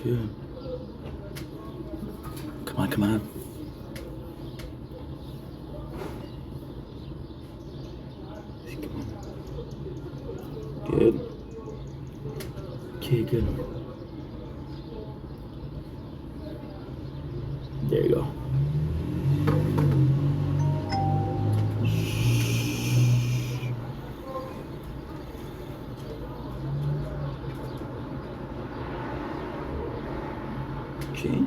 Good. Come on, come on. Good. Okay, good. There you go. Okay.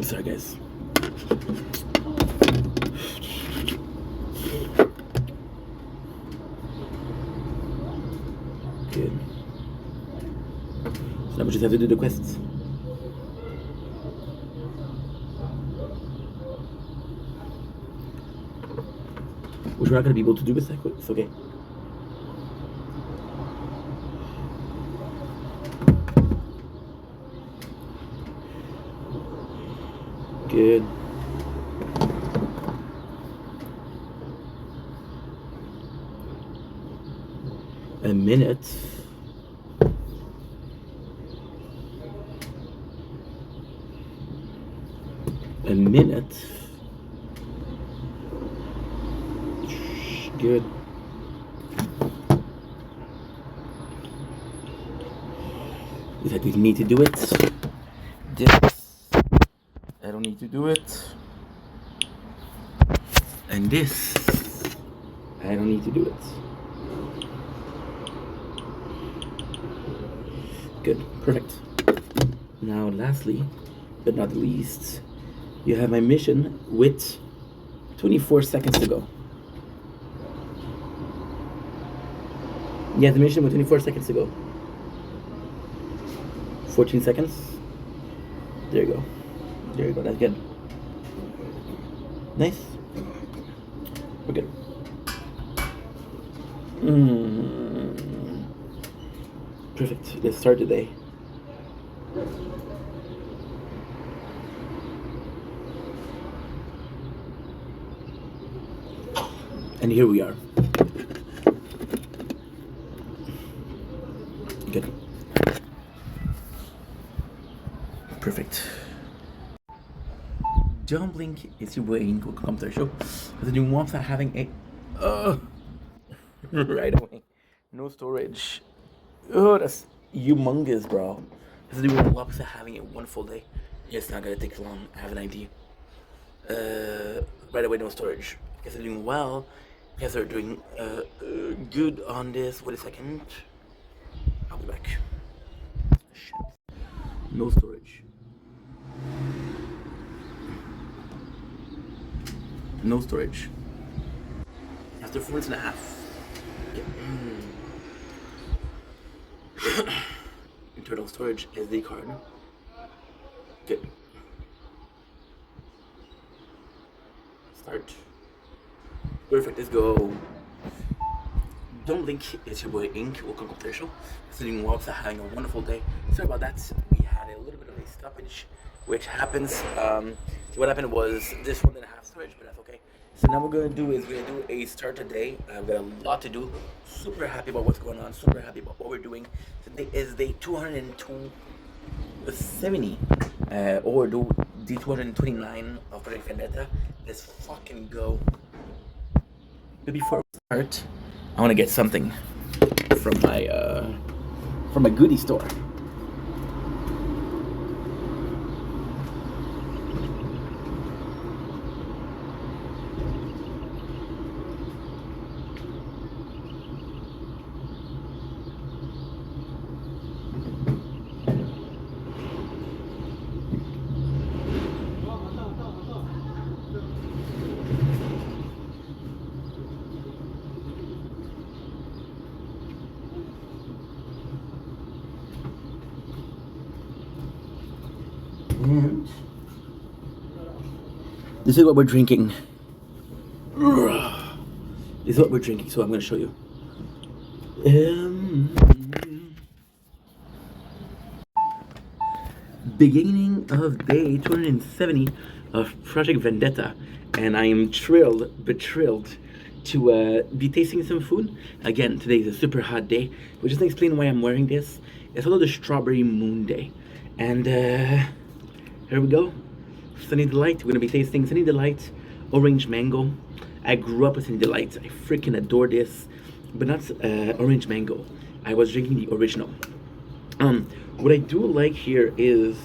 Sorry, guys. Good. So now we just have to do the quests. Which we're not going to be able to do with that quick. It's okay. Good. A minute. A minute. Good. Is that we need to do it? This. I don't need to do it. And this. I don't need to do it. Good. Perfect. Now, lastly, but not least, you have my mission with 24 seconds to go. Yeah, the mission with 24 seconds to go. 14 seconds. There you go. There you go. That's good. Nice. We're good. Perfect. Let's start the day. And here we are. Good. Perfect. Don't blink, it's your brain. Welcome to the show. The new ones are having a right away. No storage. Oh, that's humongous, bro. This is the new ones are having a wonderful day. It's not gonna take long. I have an idea. Right away, no storage. Guess they're doing well. Guess they're doing good on this. Wait a second. I'll be back. Shit. No storage. No storage. After 4 minutes and a half. internal storage SD card. Good. Start. Perfect, let's go. Don't blink, it's your boy Ink. Welcome to the show. Sitting walks, having a wonderful day. Sorry about that. We had a little bit of a stoppage, which happens. What happened was this one didn't have storage, but that's okay. So now what we're gonna do is we're gonna do a start today. I've got a lot to do. Super happy about what's going on. Super happy about what we're doing. Today is day 270, or do the 229 of Project Vendetta. Let's fucking go. But before we start, I want to get something from my goodie store. And this is what we're drinking. This is what we're drinking, so I'm going to show you. Beginning of day 270 of Project Vendetta, and I am thrilled to be tasting some food. Again, today is a super hot day, which doesn't explain why I'm wearing this. It's also the Strawberry Moon Day, and here we go. Sunny Delight. We're gonna be tasting Sunny Delight Orange Mango. I grew up with Sunny Delight. I freaking adore this, but not Orange Mango. I was drinking the original. What I do like here is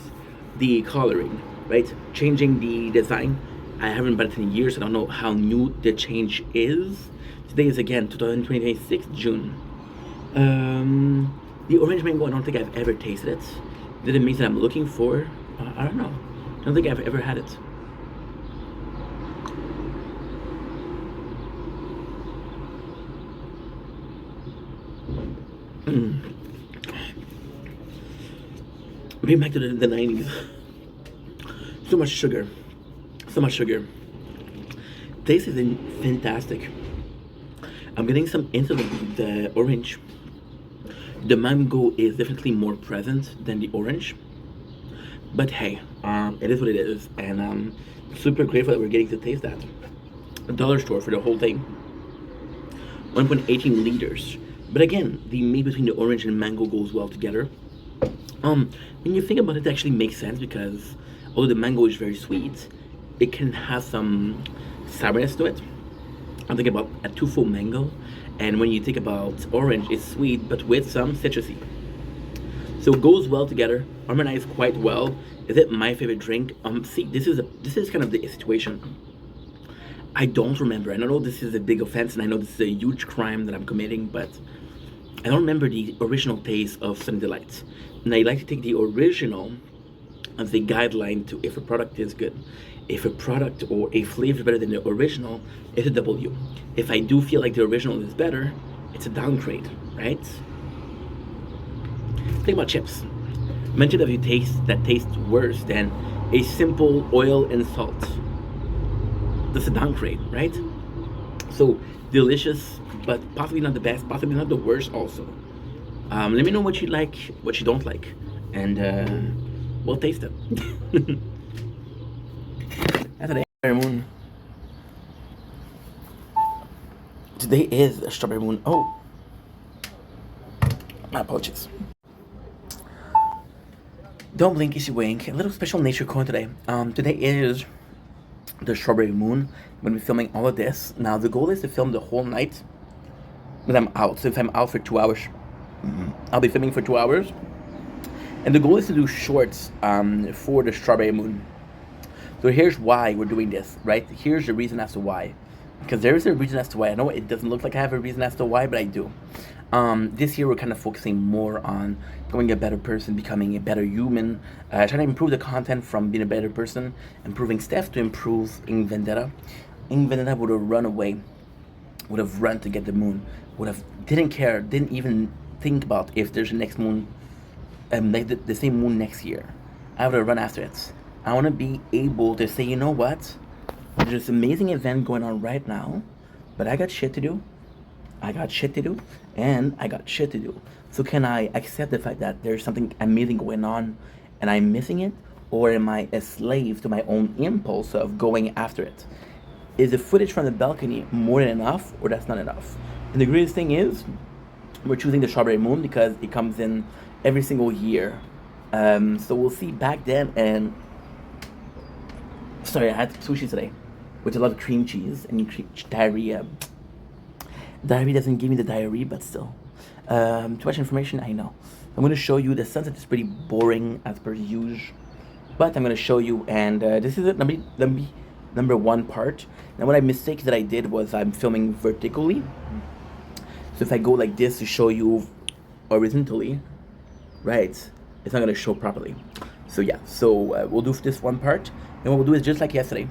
the coloring, right? Changing the design. I haven't bought it in years. I don't know how new the change is. Today is again 2026 June. The Orange Mango, I don't think I've ever tasted it. Did it mean that I'm looking for? I don't know. I don't think I've ever had it. Bring back to the 90s. So much sugar. So much sugar. Taste is fantastic. I'm getting some into the orange. The mango is definitely more present than the orange. But hey, it is what it is, and I'm super grateful that we're getting to taste that. A dollar store for the whole thing. 1.18 liters. But again, the meat between the orange and mango goes well together. When you think about it, it actually makes sense because although the mango is very sweet, it can have some sourness to it. I'm thinking about a too-full mango, and when you think about orange, it's sweet but with some citrusy. So it goes well together, harmonized quite well. Is it my favorite drink? See, this is kind of the situation. I don't remember. I know this is a big offense, and I know this is a huge crime that I'm committing, but I don't remember the original taste of Sunny Delights. And I like to take the original as a guideline to if a product is good. If a product or a flavor is better than the original, it's a W. If I do feel like the original is better, it's a downgrade, right? Think about chips. Mention of you taste that tastes worse than a simple oil and salt. That's a downgrade, right? So delicious, but possibly not the best, possibly not the worst also. Let me know what you like, what you don't like, and we'll taste it. That's a strawberry moon. Today is a strawberry moon. Oh, my apologies. Don't blink, easy wink. A little special nature coin today. Today is the strawberry moon. I'm gonna be filming all of this. Now the goal is to film the whole night, but I'm out. So if I'm out for 2 hours, I'll be filming for 2 hours. And the goal is to do shorts for the strawberry moon. So here's why we're doing this, right? Here's the reason as to why. Because there is a reason as to why. I know it doesn't look like I have a reason as to why, but I do. This year we're kind of focusing more on becoming a better person, becoming a better human, trying to improve the content from being a better person, improving stuff to improve Ink Vendetta. Ink Vendetta would have run away, would have run to get the moon, didn't care, didn't even think about if there's a next moon like the same moon next year. I want to run after it. I want to be able to say, you know what? There's this amazing event going on right now, but I got shit to do. I got shit to do, and I got shit to do. So can I accept the fact that there's something amazing going on, and I'm missing it, or am I a slave to my own impulse of going after it? Is the footage from the balcony more than enough, or that's not enough? And the greatest thing is, we're choosing the Strawberry Moon because it comes in every single year. So we'll see back then. And sorry, I had sushi today with a lot of cream cheese and diarrhea. Diarrhea doesn't give me the diarrhea, but still. Too much information, I know. I'm going to show you. The sunset is pretty boring as per usual, but I'm going to show you. And this is it, number one part. Now, what I mistake that I did was I'm filming vertically. So if I go like this to show you horizontally, right, it's not going to show properly. So yeah, so we'll do this one part, and what we'll do is just like yesterday.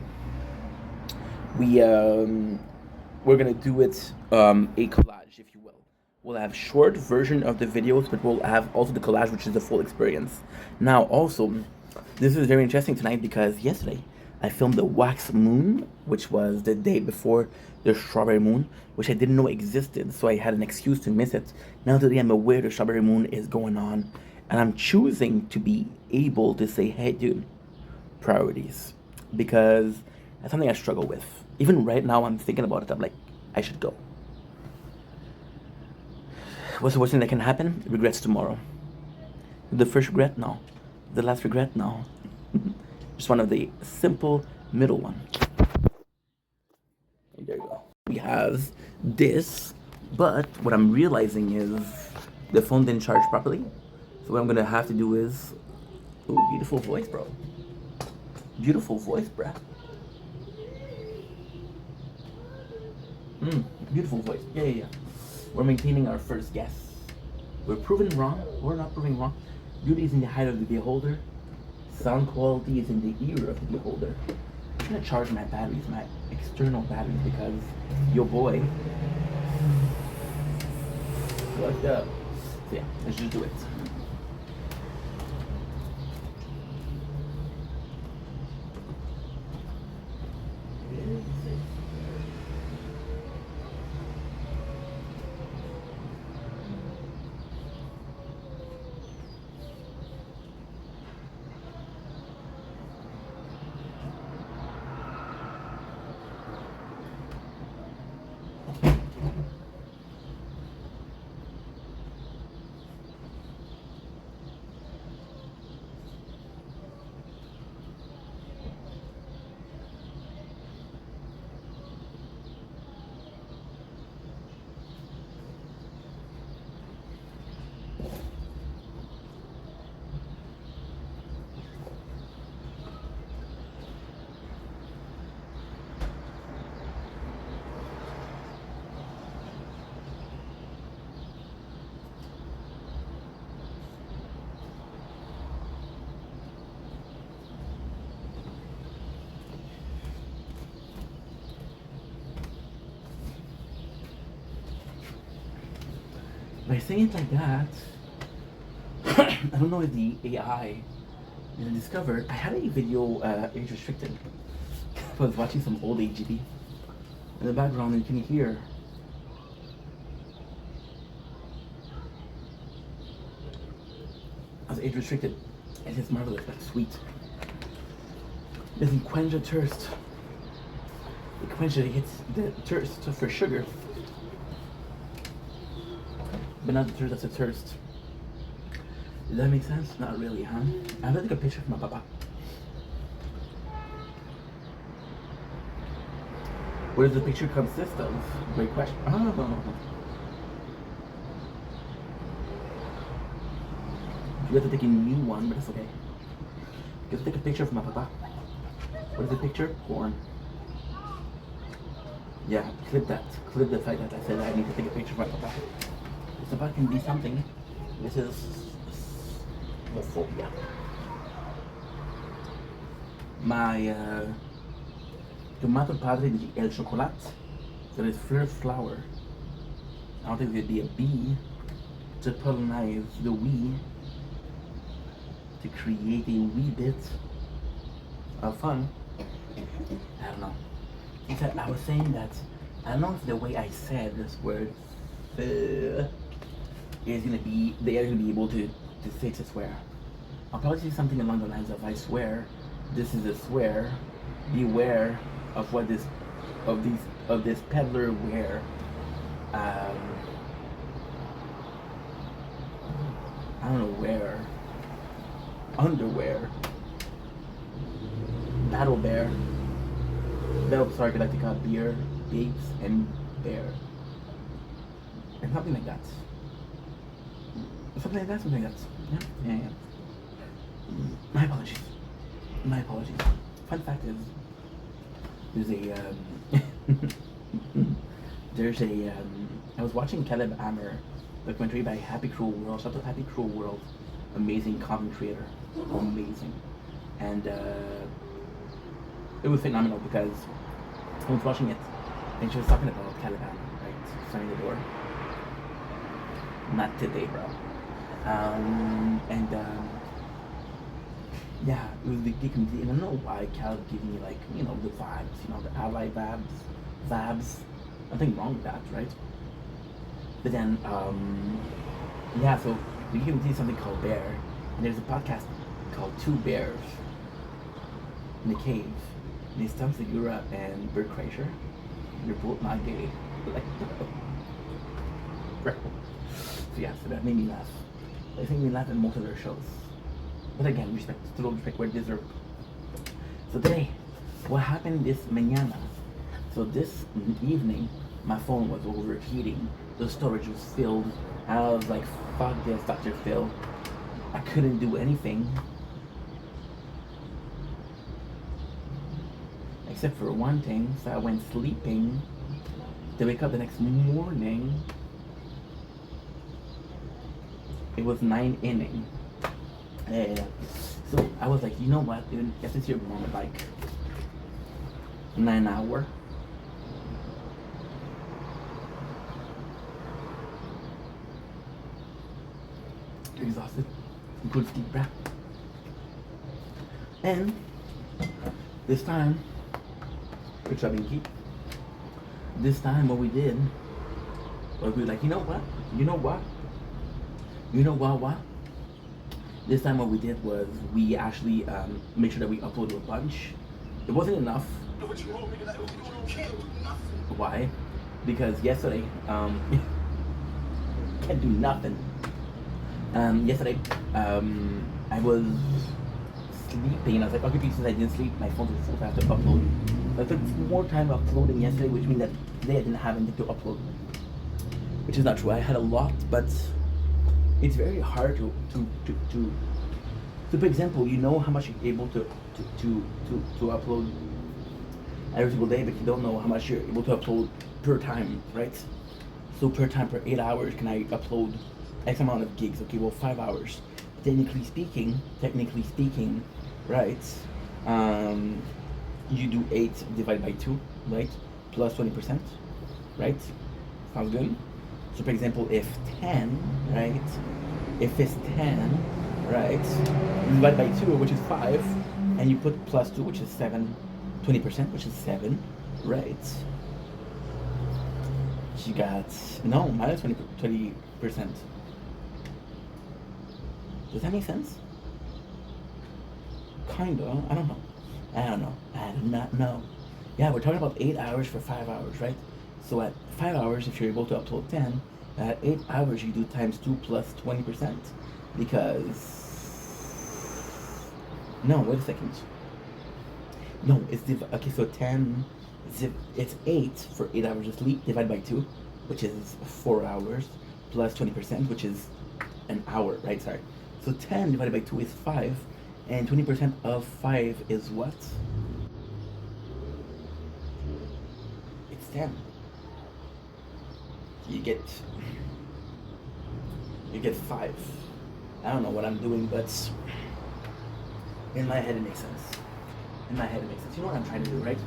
We're gonna do it a collage, if you will. We'll have short version of the videos, but we'll have also the collage, which is the full experience. Now, also, this is very interesting tonight because yesterday I filmed the wax moon, which was the day before the strawberry moon, which I didn't know existed, so I had an excuse to miss it. Now today I'm aware the strawberry moon is going on, and I'm choosing to be able to say, hey dude, priorities. Because that's something I struggle with. Even right now I'm thinking about it, I'm like, I should go. What's the worst thing that can happen? Regrets tomorrow. The first regret? No. The last regret? No. Just one of the simple middle one. There you go. We have this, but what I'm realizing is the phone didn't charge properly. So what I'm gonna have to do is, ooh, beautiful voice, bro. Beautiful voice, bruh. Beautiful voice. Yeah. We're maintaining our first guess. We're proven wrong. We're not proving wrong. Beauty is in the eye of the beholder. Sound quality is in the ear of the beholder. I'm gonna charge my batteries, my external batteries, because your boy fucked up. So yeah, let's just do it. By saying it like that, I don't know if the AI didn't discover. I had a video age restricted. I was watching some old AGB. In the background, you can hear. I was age restricted. It is marvelous, but sweet. It doesn't quench the thirst. It hits the thirst for sugar. But not the thirst, that's a thirst. Does that make sense? Not really, huh? I'm gonna take a picture of my papa. What does the picture consist of? Great question. Oh. You have to take a new one, but it's okay. You have to take a picture of my papa. What is the picture? Porn. Yeah, clip that. Clip the fact that I said I need to take a picture of my papa. This papa can be something. This is homophobia. My tomato padre di el chocolate, that is first flower. I don't think there'd be a bee to pollinize the we. to create a wee bit of fun. I don't know. Because I was saying that I don't know if the way I said this word is gonna be they are gonna be able to say to swear. I'll probably say something along the lines of I swear, this is a swear, beware of what this of this peddler wear. I don't know where. Underwear. Battle bear. Battlestar Galactica beer, babes, and bear. And something like that. Something like that, something like that. Yeah. My apologies. My apologies. Fun fact is, I was watching Caleb Ammer documentary by Happy Cruel World. Shout out to Happy Cruel World. Amazing content creator. Amazing. And it was phenomenal because I was watching it and she was talking about Caleb Ammer, right? Signing the door. Not today, bro. Yeah, it was the gig community, and I don't know why Caleb gave me like, the vibes, the ally vibes. Nothing wrong with that, right? But then, yeah, so the gig community is something called Bear, and there's a podcast called Two Bears in the Cave, and it's Tom Segura and Bert Kreischer. They're both not gay. Like, bro. So yeah, so that made me laugh. They made me laugh in most of their shows. But again, still respect where they deserve. So today, what happened this mañana? So this evening, my phone was overheating. The storage was filled. I was like, fuck this, Dr. Phil. I couldn't do anything. Except for one thing, so I went sleeping to wake up the next morning. It was 9 inning. So I was like, you know what, dude? Guess it's your moment, like 9 hour. Exhausted. Good sleep, bruh. And this time, which I've been keep. This time, what we did was we were like, you know what? This time what we did was we actually made sure that we uploaded a bunch. It wasn't enough. Why? Because yesterday, can't do nothing. Yesterday, I was sleeping and I was like, okay, since I didn't sleep, my phone was full, so I have to upload. So I took more time uploading yesterday, which means that today I didn't have anything to upload. Which is not true. I had a lot, but it's very hard to for example, you know how much you're able to upload every single day, but you don't know how much you're able to upload per time, right? So per time, per 8 hours, can I upload X amount of gigs? Okay, well, 5 hours. Technically speaking, right? You do 8 divided by 2, right? Plus 20%, right? Sounds good. So for example, if 10, right? If it's 10, right? You divide by 2, which is 5, and you put plus 2, which is 7, 20%, which is 7, right? You got, no, minus 20%. Does that make sense? Kinda, I don't know. I do not know. Yeah, we're talking about 8 hours for 5 hours, right? So at 5 hours, if you're able to upload 10, at 8 hours you do times 2 plus 20%. Because, no, wait a second. No, it's, okay, so 10, it's 8 for 8 hours of sleep divided by 2, which is 4 hours, plus 20%, which is an hour, right? Sorry. So 10 divided by 2 is 5, and 20% of 5 is what? It's 10. You get 5. I don't know what I'm doing, but in my head it makes sense. You know what I'm trying to do, right?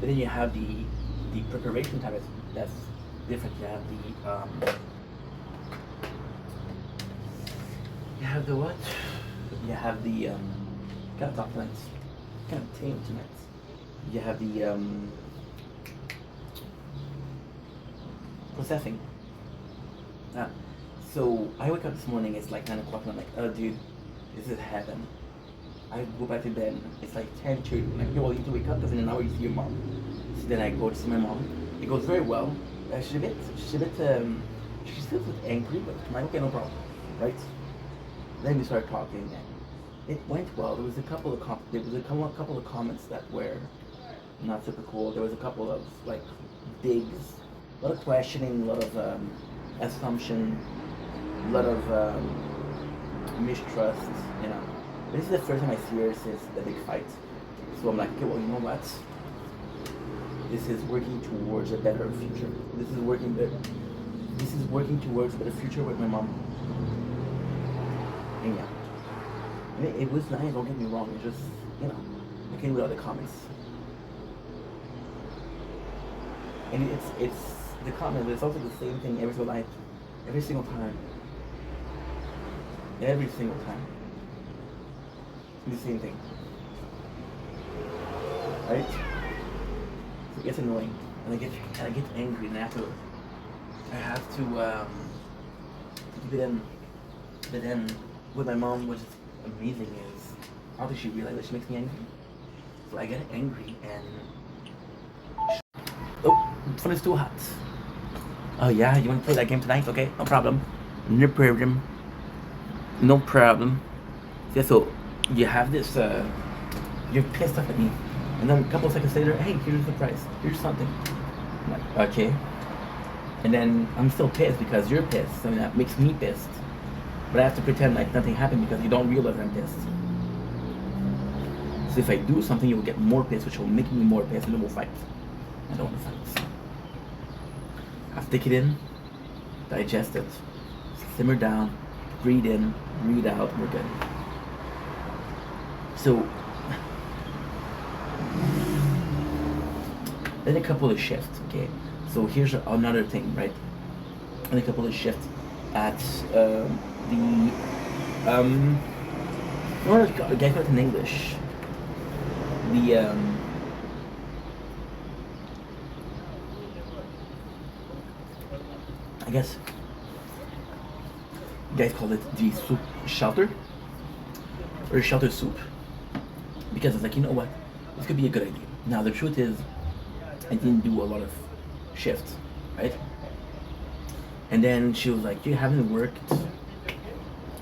But then you have the preparation time that's different. You have the what? You have the gotta talk tonight. Kind of tame tonight. You have the processing. Ah, so I wake up this morning. It's like 9 o'clock, and I'm like, oh, dude, this is heaven. I go back to bed. It's like 10:30. I'm like, yo, well, you need to wake up because in an hour you see your mom. So then I go to see my mom. It goes very well. She's a bit, she feels a bit angry, but I'm like, okay, no problem, right? Then we started talking, and it went well. There was a couple of couple of comments that were not super cool. There was a couple of like digs, a lot of questioning, a lot of assumption, a lot of mistrust, you know. This is the first time I see her since the big fight. So I'm like, okay, well, you know what? This is working towards a better future. This is working towards a better future with my mom. And yeah. And it was nice, don't get me wrong. It's just, you know, I can't read all the comments. And it's the comment, it's also the same thing every single night. Every single time. Every single time. The same thing, right? So it gets annoying, and I get angry, and I have to keep it in. But then with my mom, what's amazing is how does she realize that she makes me angry? So I get angry, and oh, the phone is too hot. Oh yeah, you want to play that game tonight? Okay, no problem. No problem. No problem. Yeah, so you have this, you're pissed off at me, and then a couple of seconds later, hey, here's a surprise, here's something. I'm like, okay. And then I'm still pissed because you're pissed, and that makes me pissed. But I have to pretend like nothing happened because you don't realize I'm pissed. So if I do something, you'll get more pissed, which will make me more pissed, and then we'll fight. I don't want to fight. I have to take it in, digest it, simmer down, breathe in, breathe out, we're good. So, then a couple of shifts, okay? So here's another thing, right? And a couple of shifts at what do I call it in English? I guess you guys call it the soup shelter? Or shelter soup. Because it's like, you know what, this could be a good idea. Now the truth is, I didn't do a lot of shifts, right? And then she was like, you haven't worked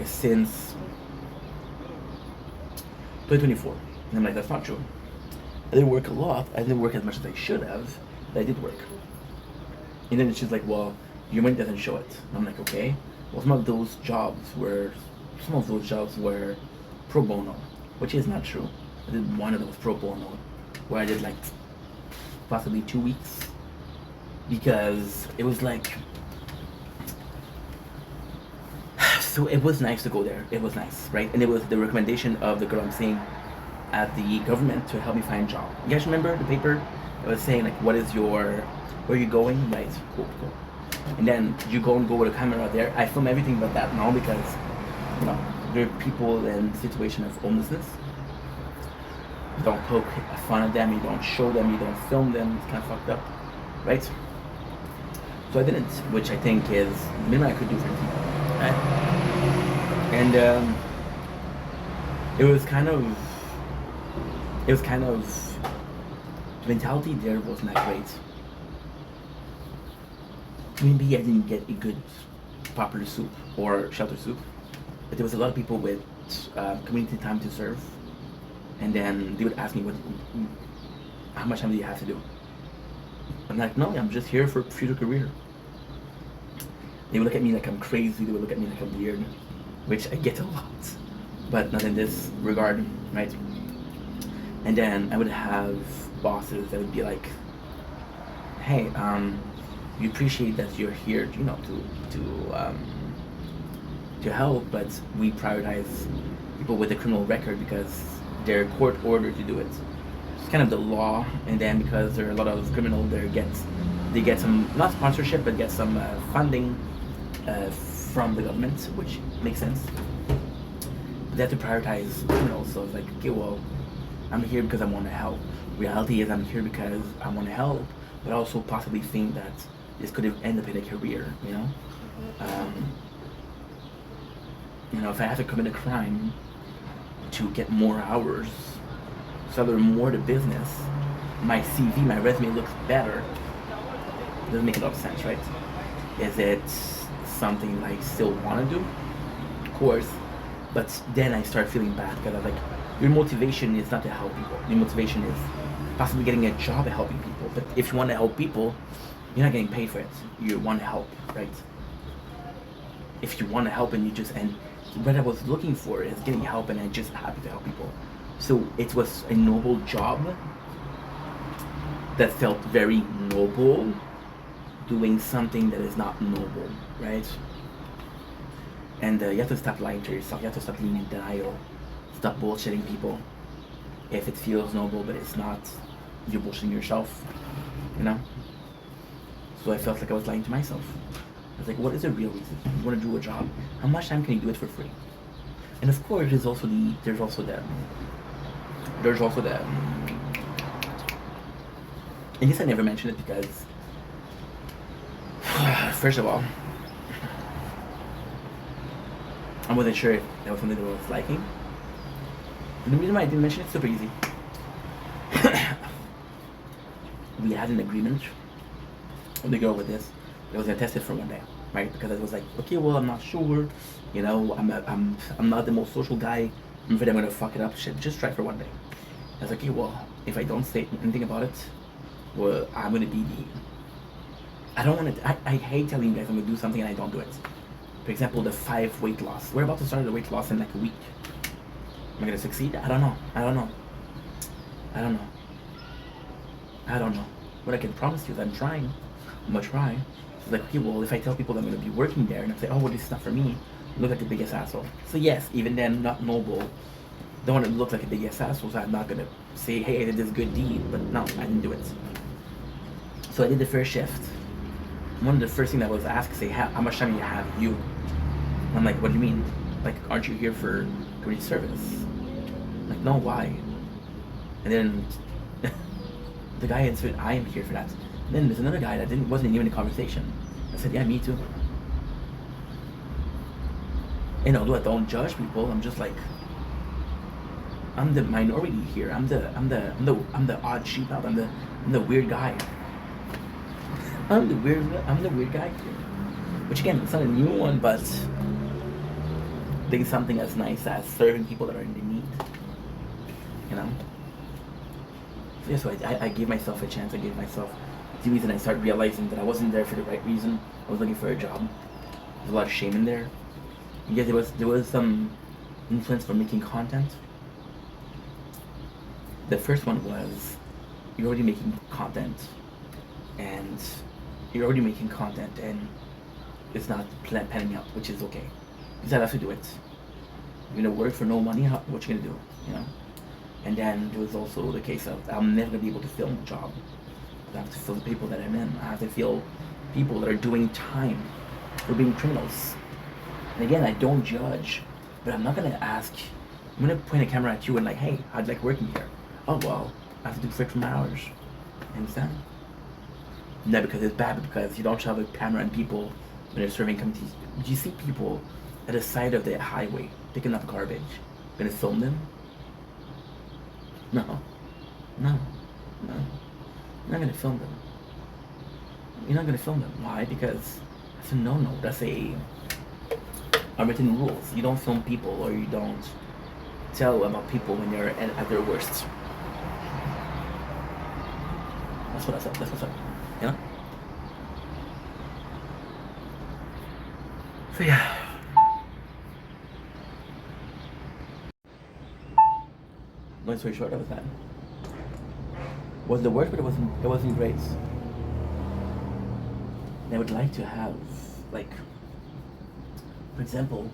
since 2024. And I'm like, that's not true. I didn't work a lot, I didn't work as much as I should have, but I did work. And then she's like, well, your money doesn't show it. And I'm like, okay. Well, some of those jobs were pro bono, which is not true. I did one of those pro bono, where I did like possibly 2 weeks, because it was like, so it was nice to go there. It was nice, right? And it was the recommendation of the girl I'm seeing at the government to help me find a job. You guys remember the paper? It was saying like, where are you going? Right, cool. And then you go with a camera there. I film everything but that now because, you know, there are people in a situation of homelessness. You don't poke fun at them, you don't show them, you don't film them. It's kind of fucked up, right? So I didn't, which I think is the minimum I could do for people, right? And it was kind of the mentality there was not great. Maybe I didn't get a good popular soup or shelter soup, but there was a lot of people with community time to serve, and then they would ask me, how much time do you have to do? I'm like, no, I'm just here for future career. They would look at me like I'm crazy, they would look at me like I'm weird, which I get a lot, but not in this regard, right? And then I would have bosses that would be like, hey, we appreciate that you're here, you know, to help, but we prioritize people with a criminal record because they're court ordered to do it. It's kind of the law, and then because there are a lot of criminals, they get some, not sponsorship, but get some funding from the government, which makes sense. they have to prioritize criminals. So it's like, okay, well, I'm here because I want to help. Reality is I'm here because I want to help, but also possibly think that this could have ended up in a career, you know? You know, if I have to commit a crime to get more hours, so I learn more to business, my CV, my resume looks better. Doesn't make a lot of sense, right? Is it something I still want to do? Of course. But then I start feeling bad because I'm like, your motivation is not to help people. Your motivation is possibly getting a job at helping people. But if you want to help people, you're not getting paid for it. You want to help, right? If you want to help and you just, and what I was looking for is getting help and I'm just happy to help people. So it was a noble job that felt very noble doing something that is not noble, right? And you have to stop lying to yourself. You have to stop being in denial. Stop bullshitting people. If it feels noble but it's not, you're bullshitting yourself, you know? So I felt like I was lying to myself. I was like, what is the real reason? You want to do a job. How much time can you do it for free? And of course, there's also the, I guess I never mentioned it because, first of all, I wasn't sure if that was something that I was liking. And the reason why I didn't mention it, super easy. We had an agreement with the girl with this. I was gonna test it for one day, right? Because I was like, okay, well, I'm not sure. You know, I'm not the most social guy. I'm afraid I'm gonna fuck it up. Shit, just try for one day. I was like, okay, well, if I don't say anything about it, well, I'm gonna be the. I don't want to. I hate telling you guys I'm gonna do something and I don't do it. For example, the 5 weight loss. We're about to start the weight loss in like a week. Am I gonna succeed? I don't know. What I can promise you is I'm trying. I'm gonna try. It's like, okay, well, if I tell people that I'm gonna be working there and I say, oh, well, this is not for me, I look like the biggest asshole. So yes, even then, not noble. Don't want to look like a biggest asshole, so I'm not gonna say, hey, I did this good deed, but no, I didn't do it. So I did the first shift. One of the first things that was asked, say, how much time do you have? You. I'm like, what do you mean? Like, aren't you here for community service? I'm like, no, why? And then the guy answered, I am here for that. And then there's another guy that wasn't even in the conversation. I said, yeah, me too. And although I don't judge people, I'm just like, I'm the minority here. I'm the odd sheep out. I'm the weird guy. I'm the weird guy here. Which again, it's not a new one, but there's something as nice as serving people that are in the need. You know? So yeah, so I gave myself a chance. I gave myself the reason. I started realizing that I wasn't there for the right reason. I was looking for a job. There's a lot of shame in there. Yeah, there was some influence for making content. The first one was you're already making content, and it's not panning out, which is okay. You just have to do it. You're gonna work for no money. What you gonna do? You know. And then there was also the case of I'm never gonna be able to film a job. I have to film the people that I'm in. I have to feel people that are doing time for being criminals. And again, I don't judge, but I'm not gonna ask. I'm gonna point a camera at you and like, hey, how'd you like working here? Oh well, I have to do 50 hours. You understand? Not because it's bad, but because you don't shove a camera on people when they're serving communities. Do you see people at the side of the highway picking up garbage? Gonna film them? No. You're not gonna film them. You're not gonna film them. Why? Because that's a no-no. That's a unwritten rules. You don't film people, or you don't tell about people when they're at their worst. That's what I said. That's what's up. You know? So yeah. Long story short, that was that. Was the worst, but it wasn't great. I would like to have, like, for example,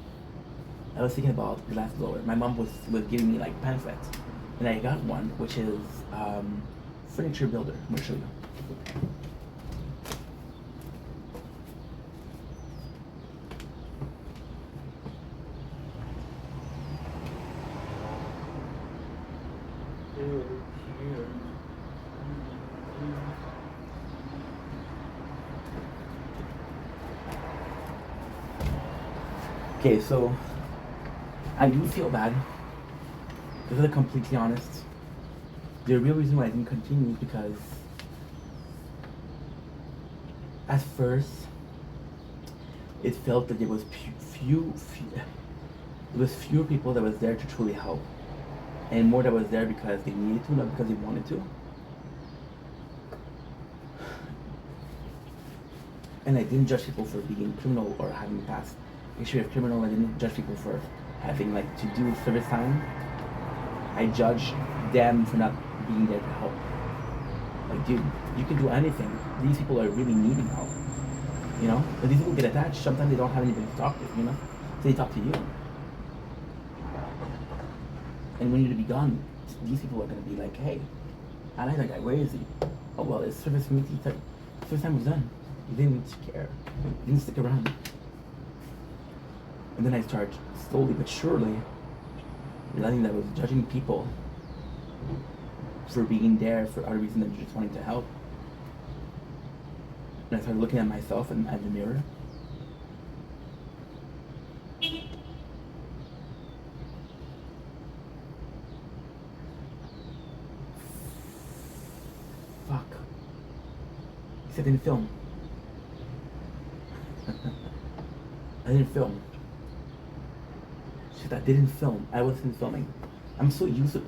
I was thinking about glass blower. My mom was giving me like pamphlets, and I got one which is furniture builder. I'm gonna show you. Okay, so I do feel bad. To be completely honest, the real reason why I didn't continue is because at first it felt that there was there was fewer people that was there to truly help, and more that was there because they needed to, not because they wanted to. And I didn't judge people for being criminal or having past history of criminal. I didn't judge people for having like to do service time. I judge them for not being there to help. Like, dude, you can do anything. These people are really needing help. You know? But these people get attached. Sometimes they don't have anybody to talk to, you know? So they talk to you. And when you're to be gone, these people are going to be like, hey, I like that guy. Where is he? Oh, well, his service meeting, service time was done. He didn't care. He didn't stick around. And then I start slowly but surely realizing that I was judging people for being there for other reasons than just wanting to help. And I started looking at myself and at the mirror. Fuck. He said I didn't film. I didn't film. Shit, I didn't film. I wasn't filming. I'm so used to...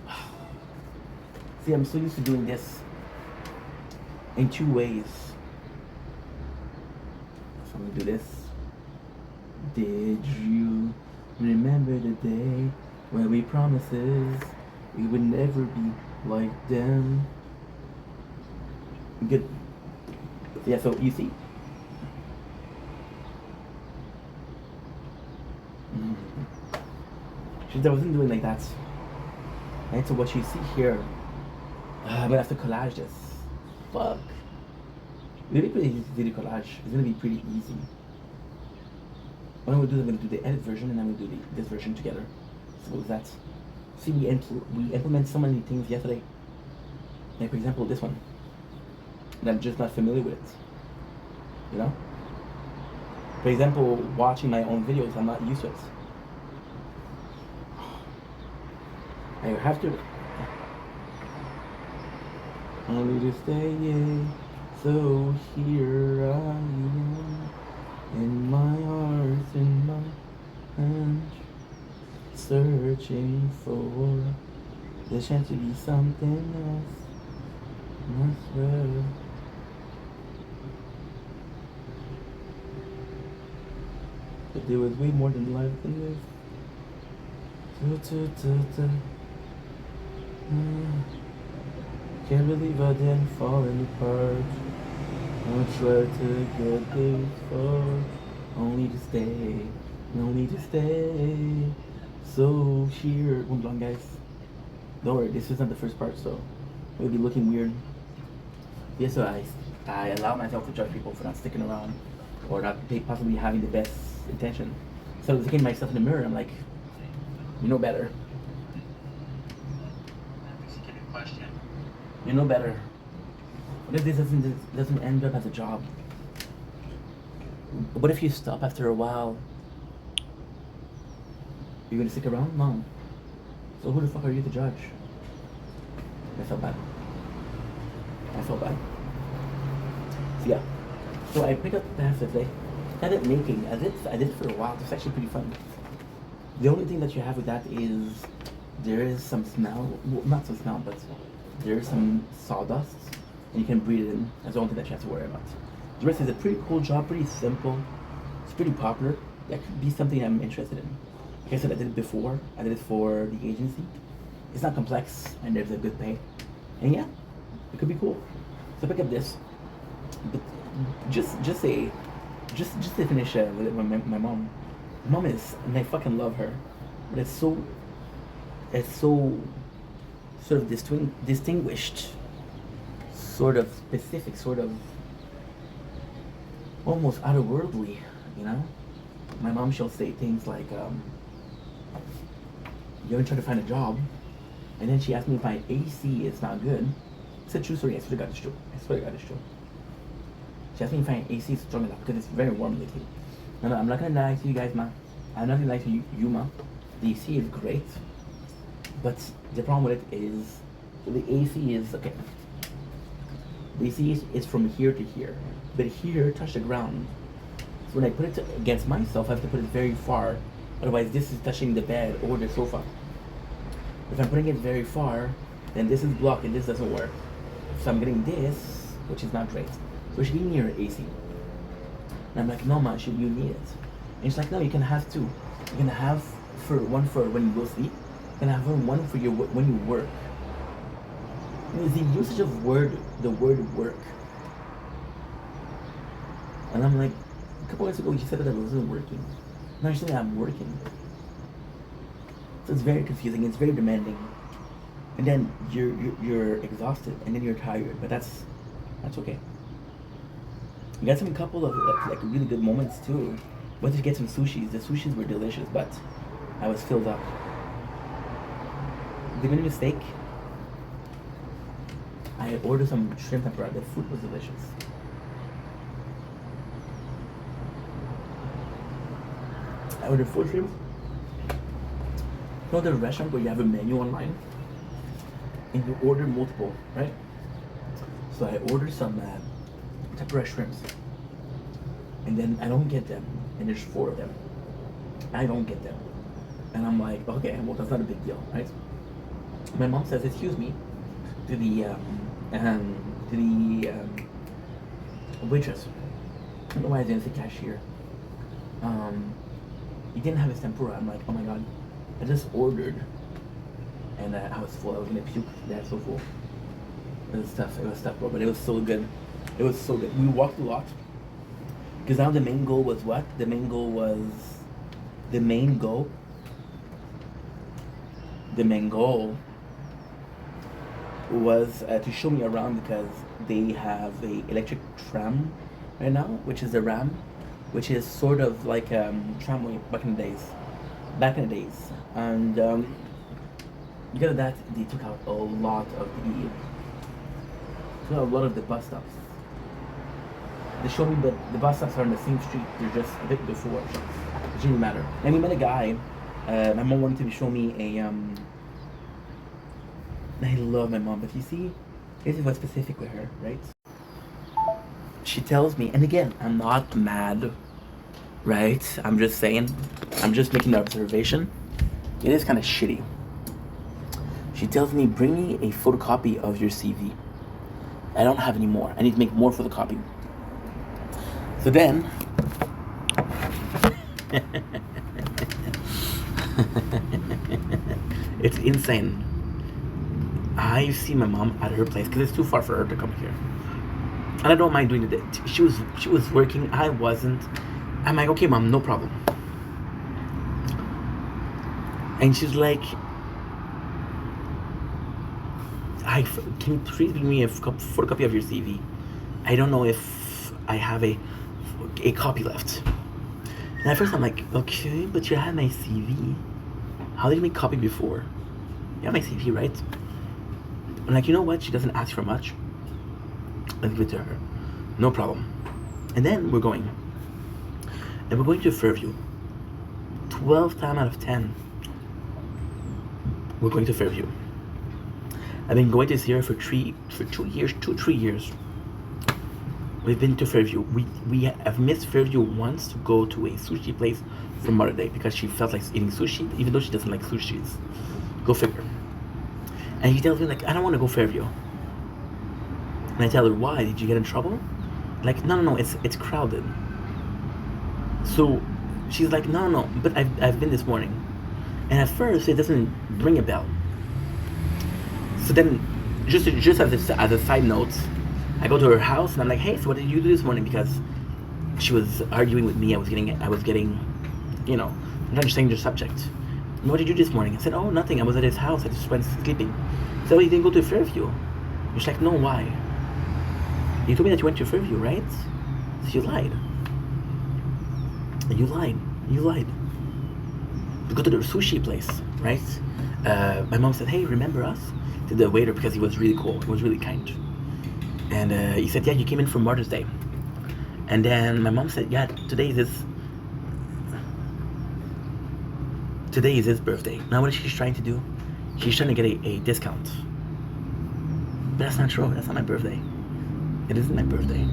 See, I'm so used to doing this in two ways. So I'm gonna do this. Did you remember the day when we promises we would never be like them? Good. Yeah, so you see. I wasn't doing like that. Right, so what you see here, I'm gonna have to collage this. Fuck. Really pretty easy to do the collage. It's gonna be pretty easy. What I'm gonna do is I'm gonna do the edit version and I'm gonna do this version together. So that's, see, we implement so many things yesterday. Like for example, this one. And I'm just not familiar with it. You know? For example, watching my own videos, I'm not used to it. I have to. Only to stay, so here I am, in my heart, in my hands, searching for the chance to be something else. I swear. But there was way more than life than this. Can't believe I didn't fall apart. I tried to get this far, only to stay. So here, hold on, guys. Don't worry, this is not the first part, so it'll be looking weird. Yeah, so I allow myself to judge people for not sticking around or not possibly having the best intention. So I was looking at myself in the mirror. I'm like, you know better. You know better. What if this doesn't end up as a job? What if you stop after a while? You're gonna stick around? No. So who the fuck are you to judge? I felt bad. So yeah. So I picked up the half today. Started making. I did it for a while. It's actually pretty fun. The only thing that you have with that is there is some smell. Well, not some smell, but there's some sawdust, and you can breathe it in. That's the only thing that you have to worry about. The rest is a pretty cool job, pretty simple. It's pretty popular. That could be something I'm interested in. Like I said, I did it before. I did it for the agency. It's not complex, and there's a good pay. And yeah, it could be cool. So pick up this. But just to finish with my mom. My mom is, and I fucking love her. But it's so sort of distinguished, sort of specific, sort of almost otherworldly, you know? My mom, she'll say things like, you ever try to find a job? And then she asked me if my AC is not good. It's a true story. I swear to God it's true. She asked me if my AC is strong enough because it's very warm lately. No, I'm not gonna lie to you guys, ma. I'm not gonna lie to you, Yuma. The AC is great, but the problem with it is the AC is okay. The AC is from here to here, but here touch the ground. So when I put it against myself, I have to put it very far. Otherwise, this is touching the bed or the sofa. If I'm putting it very far, then this is blocked and this doesn't work. So I'm getting this, which is not great. So it should be near AC. And I'm like, no, ma, should you need it? And she's like, no, you can have two. You can have one for when you go sleep. You can have one for your when you work. The usage of the word work. And I'm like, a couple months ago you said that I wasn't working. Now you're saying I'm working. So it's very confusing. It's very demanding. And then you're exhausted, and then you're tired. But that's okay. We got some couple of like really good moments too. Went to get some sushis. The sushis were delicious, but I was filled up. They made a mistake. I ordered some shrimp tempura. The food was delicious. I ordered 4 shrimp. You know the restaurant where you have a menu online and you order multiple, right? So I ordered some tempura shrimps, and then I don't get them, and there's 4 of them. I don't get them, and I'm like, okay, well that's not a big deal, right? My mom says, "Excuse me," to the waitress. I don't know why I didn't say cashier. He didn't have his tempura. I'm like, oh my god, I just ordered, and I was full. I was gonna puke. That's so full. It was tough, bro, but it was so good. It was so good. We walked a lot because now the main goal was what? The main goal was to show me around, because they have a electric tram right now, which is a ram, which is sort of like tramway back in the days. And because of that, they took out a lot of the bus stops. They showed me, but the bus stops are on the same street. They're just a bit before. It didn't matter. And we met a guy. My mom wanted to show me a. I love my mom, but you see, this is what's specific with her, right? She tells me, and again, I'm not mad, right? I'm just saying, I'm just making an observation. It is kind of shitty. She tells me, bring me a photocopy of your CV. I don't have any more. I need to make more photocopy. So then, it's insane. I see my mom at her place because it's too far for her to come here, and I don't mind doing it. She was working. I wasn't. I'm like, okay, mom, no problem. And she's like, can you please bring me a photocopy of your CV? I don't know if I have a copy left. And at first I'm like, okay, but you had my CV. How did you make copy before? You have my CV, right? I'm like, you know what? She doesn't ask for much. I'll give it to her. No problem. And then we're going. And we're going to Fairview. 12 times out of 10. We're going to Fairview. I've been going to see her for 3 years. We've been to Fairview. We have missed Fairview once to go to a sushi place for Mother's Day because she felt like eating sushi, even though she doesn't like sushis. Go figure. And she tells me, like, I don't want to go Fairview. And I tell her, why? Did you get in trouble? Like, no, it's crowded. So she's like, no, but I've been this morning. And at first, it doesn't ring a bell. So then, just as a side note, I go to her house and I'm like, hey, so what did you do this morning? Because she was arguing with me. I was getting, you know, I'm trying to change the subject. What did you do this morning? I said, oh, nothing. I was at his house. I just went sleeping. So you didn't go to Fairview? She's like, no, why? You told me that you went to Fairview, right? So you lied. You lied. You go to the sushi place, right? My mom said, hey, remember us? To the waiter, because he was really cool. He was really kind. And he said, yeah, you came in for Mother's Day. And then my mom said, yeah, today is today is his birthday. Now what is she trying to do? She's trying to get a discount. But that's not true. That's not my birthday. It isn't my birthday.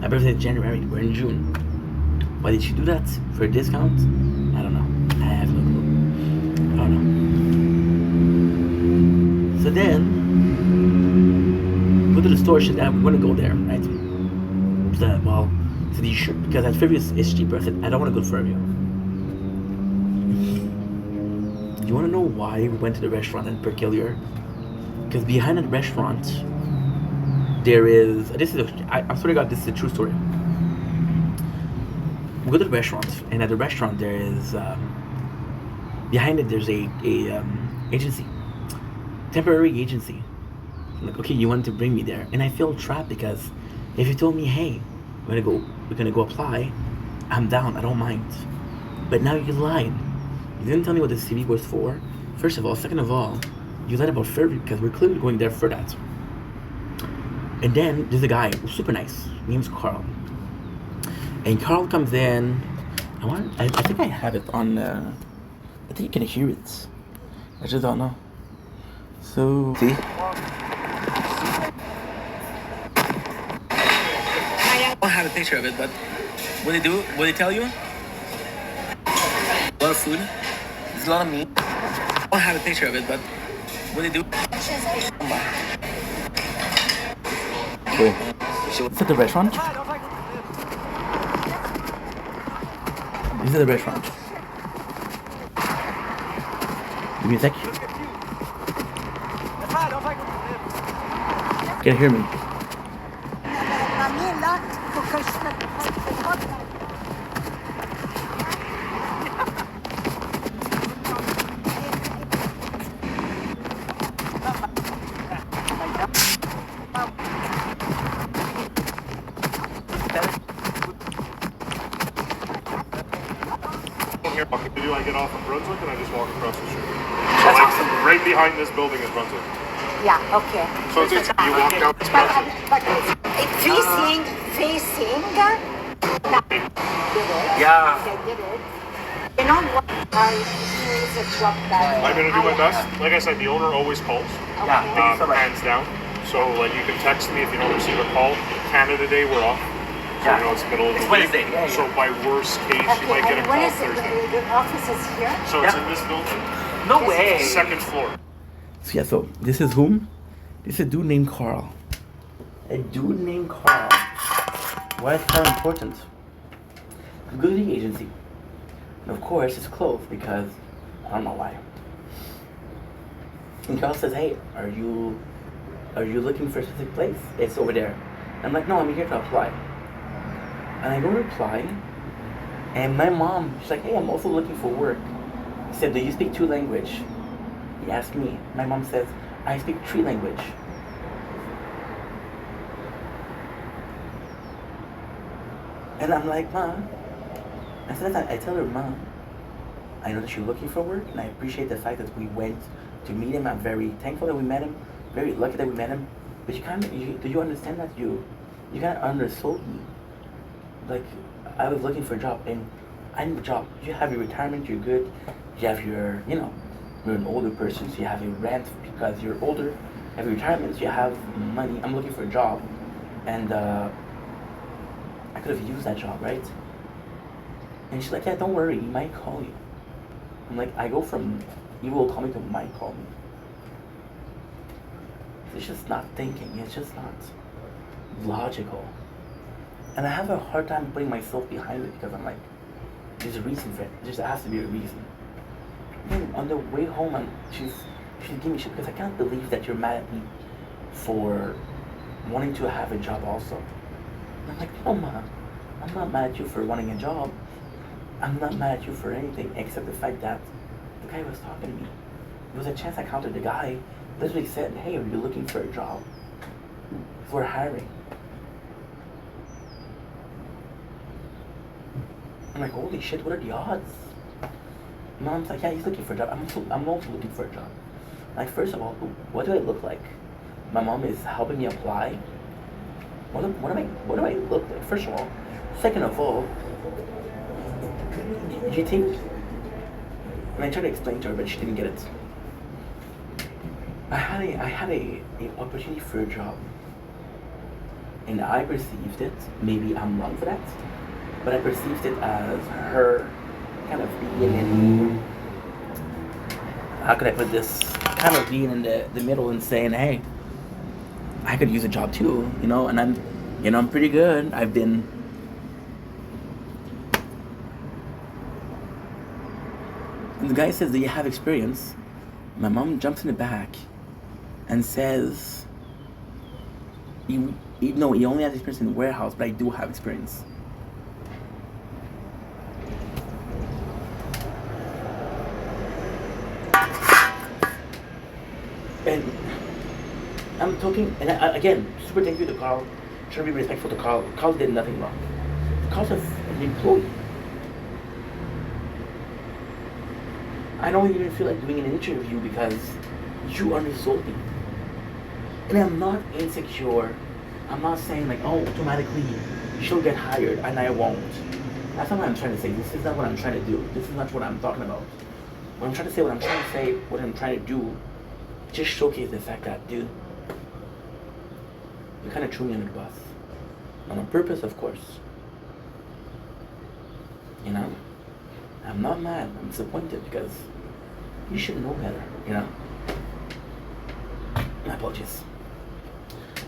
My birthday is January. We're in June. Why did she do that? For a discount? I don't know. I have no clue. I don't know. So then, go to the store. We're gonna go there, right? So, well, so you should, because at Fairview it's cheaper. I said I don't want to go to Fairview. You want to know why we went to the restaurant at Perkilier? Because behind the restaurant, there is. I swear to God, this is a true story. We go to the restaurant, and at the restaurant there is behind it there's a agency, temporary agency. I'm like, okay, you wanted to bring me there, and I feel trapped because if you told me, hey, we're gonna go apply, I'm down. I don't mind. But now you lied. You didn't tell me what the CV was for. First of all, second of all, you lied about Fairview because we're clearly going there for that. And then there's a guy who's super nice. His name's Carl. And Carl comes in. I think I have it on. I think you can hear it. I just don't know. So see. I don't have a picture of it, but what they do, what they tell you? A lot of food. There's a lot of meat. I don't have a picture of it, but what they do? Cool. Is it the restaurant? Is it the restaurant? Give me a sec. Can you hear me? Do I get off of Brunswick and I just walk across the street? So like right behind this building is Brunswick. Yeah, okay. So it's you walk down this Brunswick. But facing. Yeah. They did it. You know what? Here is a job that I'm gonna do my best. Like I said, the owner always calls. Yeah. Thank you so much. Hands down. So like you can text me if you don't receive a call. Canada Day, we're off. So you know it's middle of the week. Wednesday. Yeah, So by worst case, you might get a when call is it? Thursday. The office is here? So it's in this building. No way. Second floor. So yeah, so this is whom? This is a dude named Carl. A dude named Carl. Why is Carl important? We go to the agency. And of course it's closed because I don't know why. And Carl says, hey, are you looking for a specific place? It's over there. I'm like, no, I'm here to apply. And I go to apply, and my mom, she's like, hey, I'm also looking for work. He said, do you speak 2 languages? He asked me. My mom says, I speak 3 languages. And I'm like, Mom. I tell her, Mom, I know that you're looking for work, and I appreciate the fact that we went to meet him. I'm very thankful that we met him, very lucky that we met him. But do you understand that you kind of undersold me? Like, I was looking for a job, and I need a job. You have your retirement, you're good. You have your, you're an older person, so you have a rent because you're older. You have your retirement, so you have money. I'm looking for a job, and I could have used that job, right? And she's like, yeah, don't worry, he might call you. I'm like, I go from he will call me to might call me. It's just not thinking. It's just not logical. And I have a hard time putting myself behind it because I'm like, there's a reason for it. There has to be a reason. And on the way home, she's giving me shit because I can't believe that you're mad at me for wanting to have a job also. And I'm like, no, Ma, I'm not mad at you for wanting a job. I'm not mad at you for anything except the fact that the guy was talking to me. There was a chance I countered the guy. Literally said, hey, are you looking for a job? We're hiring. I'm like, holy shit, what are the odds? Mom's like, yeah, he's looking for a job. I'm also looking for a job. Like, first of all, what do I look like? My mom is helping me apply. What do I look like? First of all. Second of all, do you think And I tried to explain to her, but she didn't get it. I had a opportunity for a job, and I perceived it. Maybe I'm wrong for that, but I perceived it as her kind of being in. How could I put this? Kind of being in the middle and saying, "Hey, I could use a job too," you know. And I'm pretty good. I've been. And the guy says, "Do you have experience?" My mom jumps in the back and says, you only have experience in the warehouse, but I do have experience. And I'm talking, and again, super thank you to Carl. Trying to be respectful to Carl. Carl did nothing wrong. Carl's an employee. I don't even feel like doing an interview because you undersold me. And I'm not insecure. I'm not saying like, oh, automatically she'll get hired and I won't. That's not what I'm trying to say. This is not what I'm trying to do. This is not what I'm talking about. What I'm trying to say, what I'm trying to do, just showcase the fact that, dude, you kind of threw me under the bus. On purpose, of course. You know? I'm not mad. I'm disappointed because you should know better, you know? My apologies.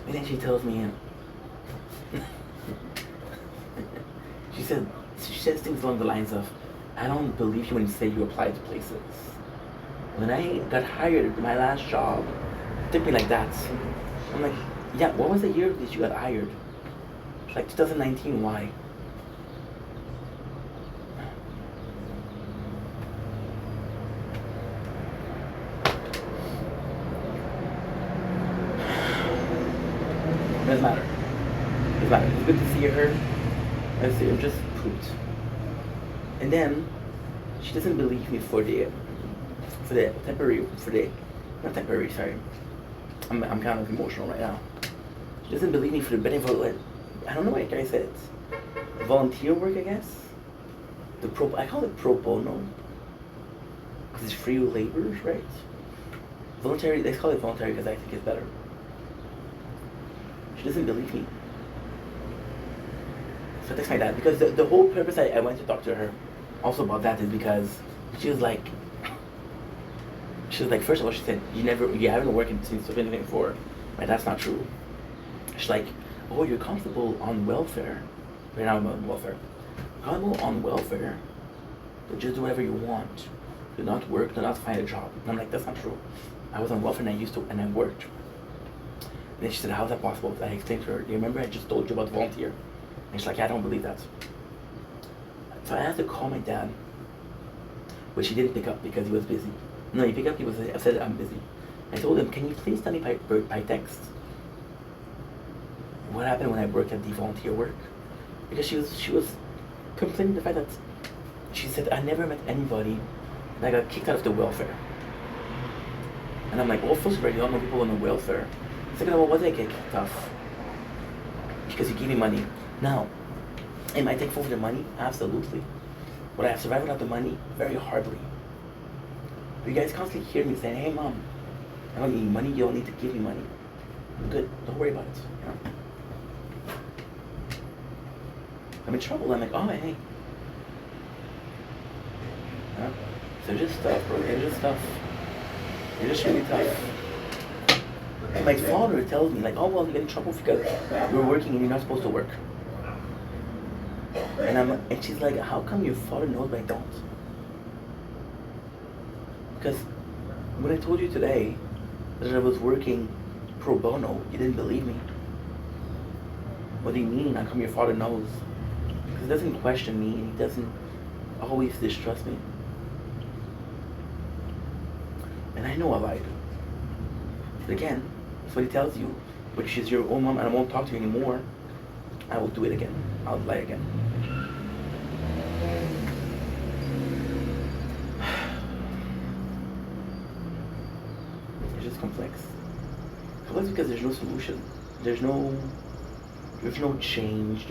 And then she tells me, she says things along the lines of, I don't believe you when you say you applied to places. When I got hired at my last job, it took me like that. I'm like, yeah, what was the year that you got hired? She's like, 2019, why? Doesn't matter. Doesn't matter. It's good to see her. I see her just pooped. And then she doesn't believe me for the not temporary, sorry. I'm kind of emotional right now. She doesn't believe me for the benevolent, I don't know what I said. Volunteer work, I guess. I call it pro bono. Because it's free labor, right? Voluntary, they call it voluntary because I think it's better. She doesn't believe me. So I text my dad because the whole purpose I went to talk to her also about that is because she was like, first of all, she said, you haven't worked since 2024. Right, that's not true. She's like, oh, you're comfortable on welfare. Right now I'm on welfare. Comfortable on welfare, but just do whatever you want. Do not work, do not find a job. And I'm like, that's not true. I was on welfare and I worked. And then she said, how's that possible? I explained to her, you remember I just told you about volunteer? And she's like, yeah, I don't believe that. So I had to call my dad, but she didn't pick up because he was busy. No, he picked up, I said, I'm busy. I told him, can you please tell me by text what happened when I worked at the volunteer work? Because she was complaining the fact that she said, I never met anybody that got kicked out of the welfare. And I'm like, well, first of all, you don't know people on the welfare. Second of all, why did I get kicked off? Because you gave me money. Now, am I thankful for the money? Absolutely. Would I have survived without the money? Very hardly. But you guys constantly hear me saying, hey mom, I don't need money, you don't need to give me money. I'm good, don't worry about it. You know? I'm in trouble, I'm like, oh hey. You know? So just tough, bro, it's just tough. It's just really tough. And my father tells me, like, oh, well, you get in trouble because you're working and you're not supposed to work. And she's like, how come your father knows but I don't? Because when I told you today that I was working pro bono, you didn't believe me. What do you mean, how come your father knows? Because he doesn't question me and he doesn't always distrust me. And I know I lied. But again, that's what he tells you. But she's your own mom and I won't talk to you anymore. I will do it again. I'll lie again. It's just complex. Complex because there's no solution. There's no change.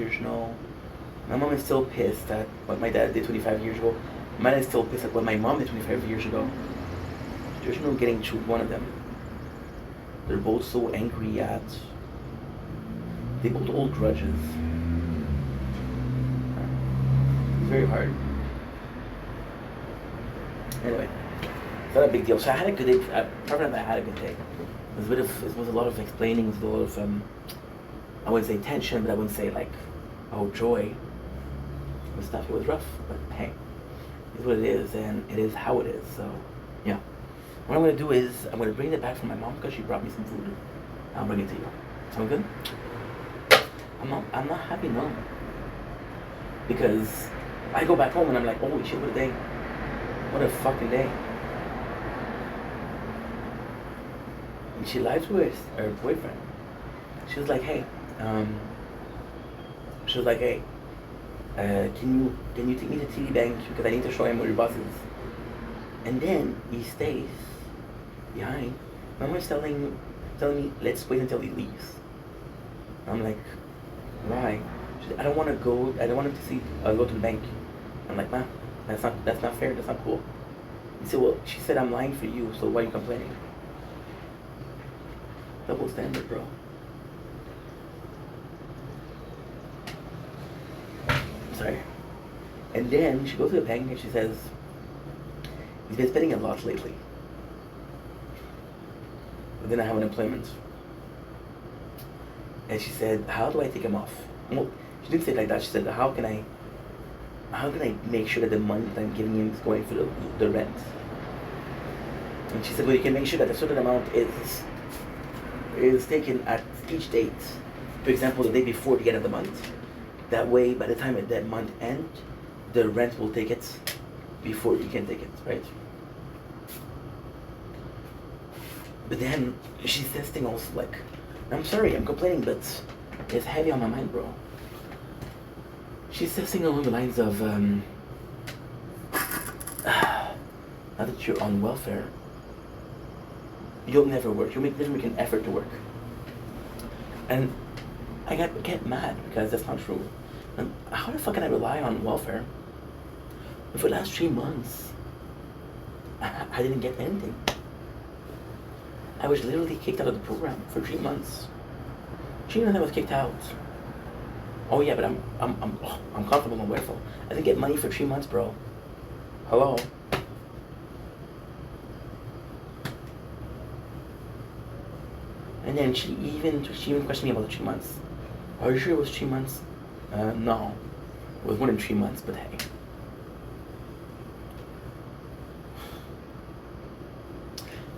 My mom is still pissed at what my dad did 25 years ago. Man is still pissed at what my mom did 25 years ago. There's no getting through one of them. They're both so angry at. They both hold grudges. It's very hard. Anyway, it's not a big deal. So I had a good day. Apart I had a good day. It was a lot of explaining. It was a lot of I wouldn't say tension, but I wouldn't say like, oh, joy. And stuff. It was rough, but hey, it's what it is, and it is how it is. So, yeah. What I'm gonna do is I'm gonna bring it back from my mom because she brought me some food. I'll bring it to you. Sound good? I'm not happy now because I go back home and I'm like, holy shit, what a day! What a fucking day! And she lied to her boyfriend. She was like, hey, can you take me to TD Bank because I need to show him where your boss is? And then he stays behind. Mama's telling me, let's wait until he leaves. I'm like, why? She said, I don't want him to see. I'll go to the bank. I'm like, ma, that's not fair. That's not cool. He said, well, she said I'm lying for you, so why are you complaining? Double standard, bro. Sorry. And then she goes to the bank and she says, he's been spending a lot lately. But then I have unemployment. And she said, how do I take him off? Well, she didn't say it like that. She said, how can I make sure that the money that I'm giving him is going for the rent? And she said, well, you can make sure that a certain amount is taken at each date. For example, the day before the end of the month. That way, by the time that month ends, the rent will take it before you can take it, right? But then she says things also like, I'm sorry, I'm complaining, but it's heavy on my mind, bro. She says things along the lines of, now that you're on welfare, you'll never work. You'll never make an effort to work. And I get mad because that's not true. And how the fuck can I rely on welfare? And for the last 3 months, I didn't get anything. I was literally kicked out of the program for 3 months. 3 months I was kicked out. Oh yeah, but I'm comfortable on welfare. I didn't get money for 3 months, bro. Hello. And then she even questioned me about the 3 months. Are you sure it was 3 months? No. It was more than 3 months, but hey.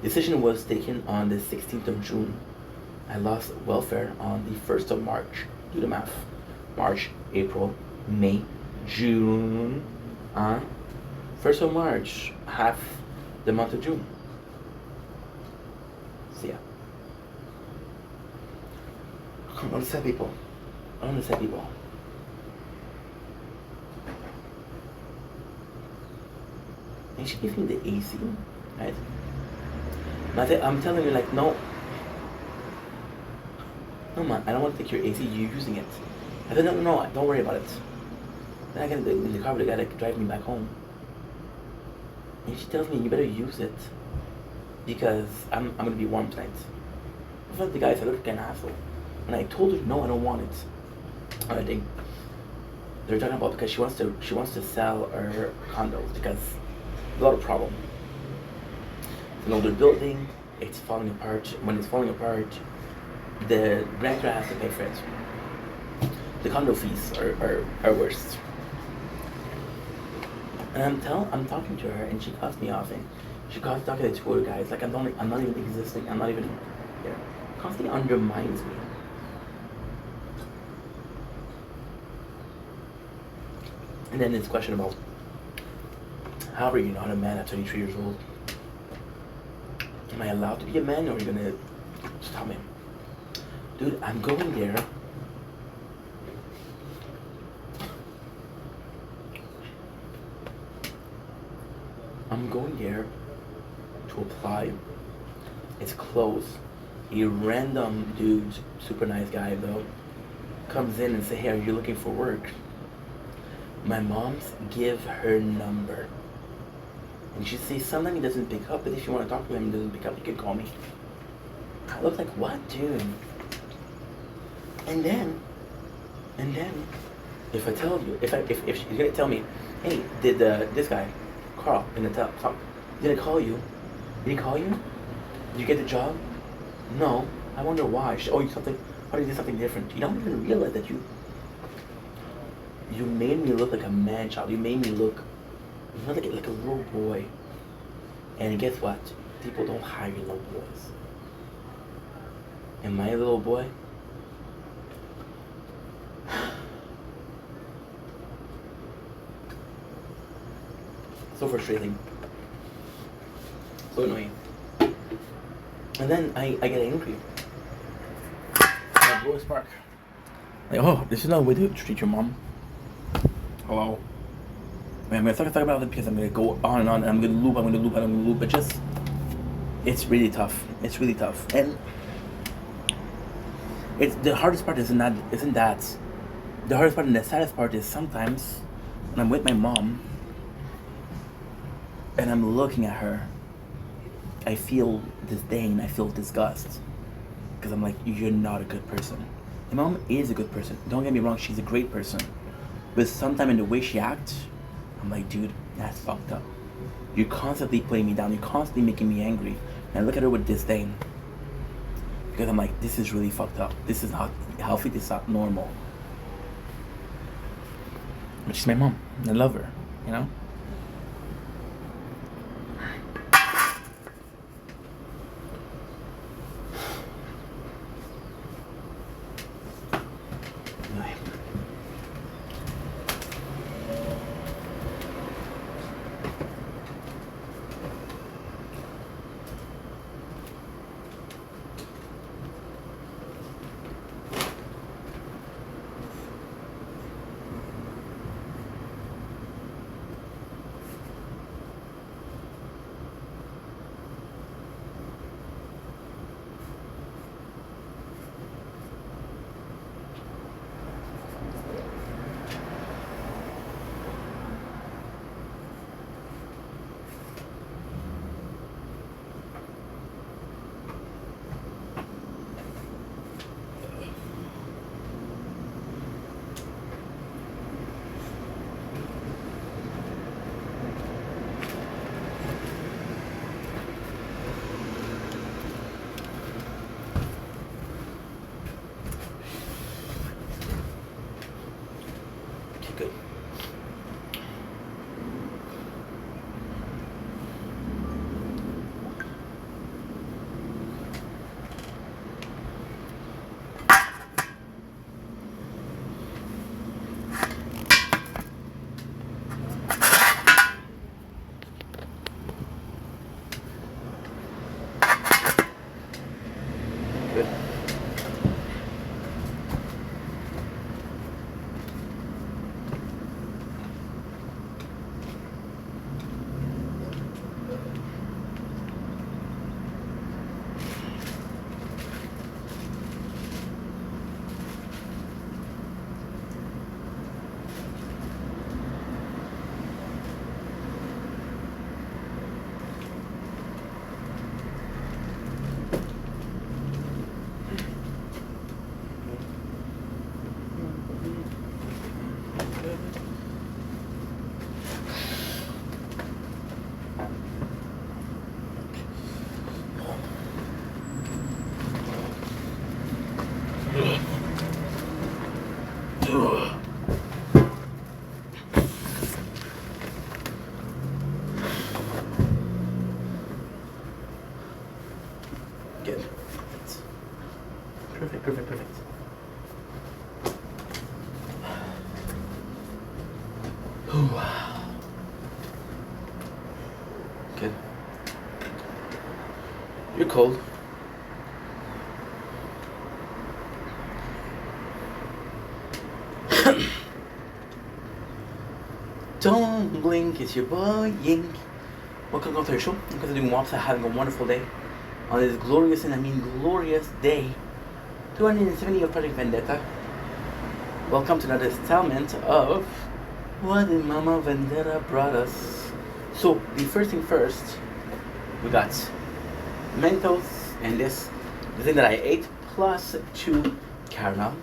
Decision was taken on the 16th of June. I lost welfare on the 1st of March. Do the math. March, April, May, June. 1st of March, half the month of June. So yeah. I don't understand people. I don't understand people. And she gives me the AC, right? I'm telling you, like, no, man, I don't want to take your AC. You're using it. I said, no, don't worry about it. Then I get in the car with the guy that drive me back home, and she tells me you better use it because I'm gonna be warm tonight. I felt the guy said, look like an asshole. And I told her, no, I don't want it. I think they're talking about because she wants to sell her condos because there's a lot of problem. It's an older building, it's falling apart. When it's falling apart, the renter has to pay for it. The condo fees are worse. And I'm talking to her and she cuts me off and she talking to the two other guys like I'm not even existing. I'm not even here. Constantly undermines me. And then it's a question about how are you not a man at 33 years old? Am I allowed to be a man or are you gonna stop me? Dude, I'm going there. I'm going there to apply. It's closed. A random dude, super nice guy though, comes in and say, hey, are you looking for work? My mom's give her number And she says sometimes he doesn't pick up, but if you want to talk to him and doesn't pick up, you can call me. I look like, what, dude? And then, if I tell you, if she's gonna tell me, hey, did this guy, Carl, in the top, did I call you? Did he call you? Did you get the job? No. I wonder why. Oh, you something. Why did you do something different? You don't even realize that you made me look like a man child. You made me look like a little boy. And guess what? People don't hire little boys. And my little boy, so frustrating, so annoying. And then I get angry. I blow a spark. Like, oh, this is not a way to treat your mom. Hello. I'm gonna talk about it because I'm gonna go on and on, and I'm gonna loop. But just, it's really tough. It's really tough, and it's the hardest part isn't that. The hardest part and the saddest part is sometimes when I'm with my mom and I'm looking at her, I feel disdain, I feel disgust, because I'm like, you're not a good person. My mom is a good person. Don't get me wrong, she's a great person. But sometimes in the way she acts, I'm like, dude, that's fucked up. You're constantly putting me down. You're constantly making me angry. And I look at her with disdain. Because I'm like, this is really fucked up. This is not healthy. This is not normal. But she's my mom. I love her, you know? Good. Good. Perfect. Good. You're cold. Don't blink, it's your boy Yink. Welcome to the show. I'm going to do Mops having a wonderful day on this glorious, and I mean glorious day 270 of Project Vendetta. Welcome to another installment of What Did Mama Vendetta Brought Us. So the first thing first, we got Mentos and this, the thing that I ate, plus 2 caramel.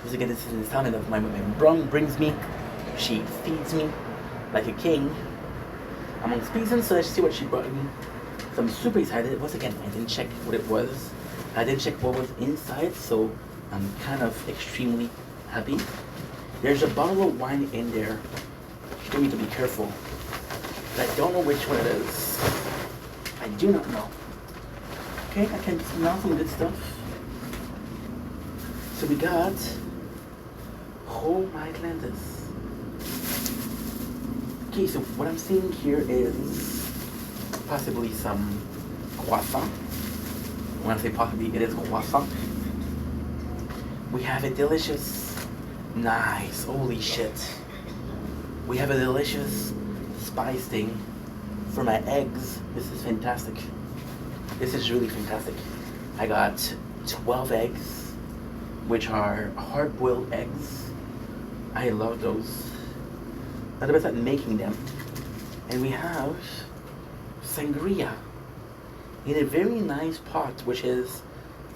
As again, this is the sound of my mom brings me. She feeds me like a king. I'm on season, so let's see what she brought me. So I'm super excited. Once again, I didn't check what it was. I didn't check what was inside, so I'm kind of extremely happy. There's a bottle of wine in there. You need to be careful. I don't know which one it is. I do not know. Okay, I can smell some good stuff. So we got, oh my Atlantis. Okay, so what I'm seeing here is possibly some croissant. When I say possibly, it is croissant. We have a delicious, nice, holy shit. We have a delicious spice thing for my eggs. This is fantastic. This is really fantastic. I got 12 eggs, which are hard-boiled eggs. I love those. Not the best at making them. And we have sangria in a very nice pot, which is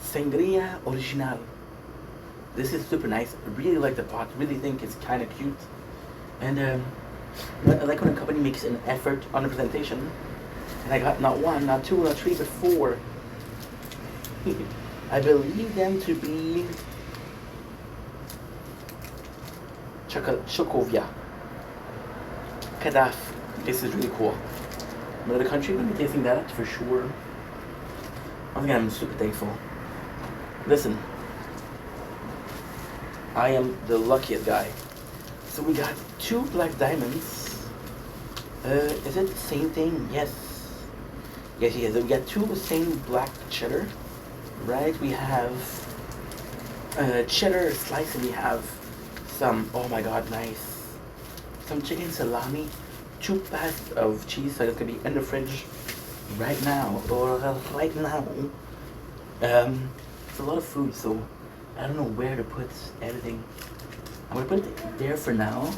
sangria original. This is super nice. I really like the pot. Really think it's kind of cute. And I like when a company makes an effort on the presentation. And I got not 1, not 2, not 3, but 4. I believe them to be Chocovia. Kadaf. This is really cool. Another country, we'll be tasting that for sure. Once again, I'm super thankful. Listen, I am the luckiest guy. So we got 2 black diamonds. Is it the same thing? Yes. Yes, yes. We got 2 of the same black cheddar. Right? We have cheddar slice and we have some, oh my god, nice. Some chicken salami. 2 packs of cheese, so it's gonna be in the fridge right now. Or right now. It's a lot of food, so I don't know where to put everything. I'm gonna put it there for now.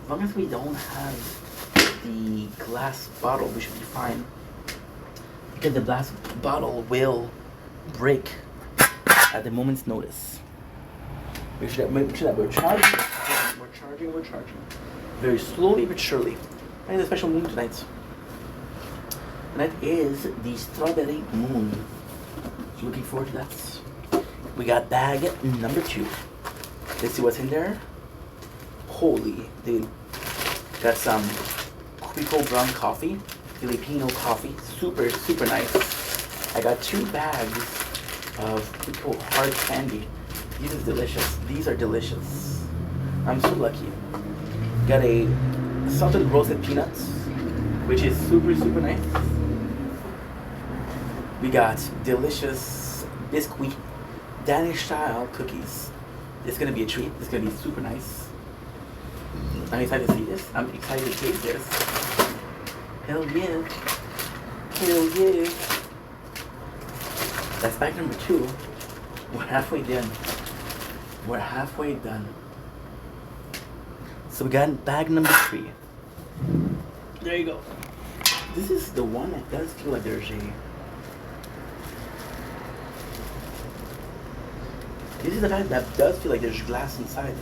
As long as we don't have the glass bottle, we should be fine. Because the glass bottle will break at the moment's notice. Make sure that we're charging. We're charging. Very slowly but surely. I have a special moon tonight. And that is the strawberry moon. So looking forward to that. We got bag number 2. Let's see what's in there. Holy dude. Got some Quico brown coffee, Filipino coffee. Super, super nice. I got 2 bags of Quico hard candy. These are delicious. These are delicious. I'm so lucky. Got a salted roasted peanuts, which is super, super nice. We got delicious biscuit Danish style cookies. It's gonna be a treat. It's gonna be super nice. I'm excited to see this. I'm excited to taste this. Hell yeah. Hell yeah. That's bag number 2. We're halfway done. We're halfway done. So we got bag number 3. There you go. This is the one that does feel like there's a... This is the bag that does feel like there's glass inside.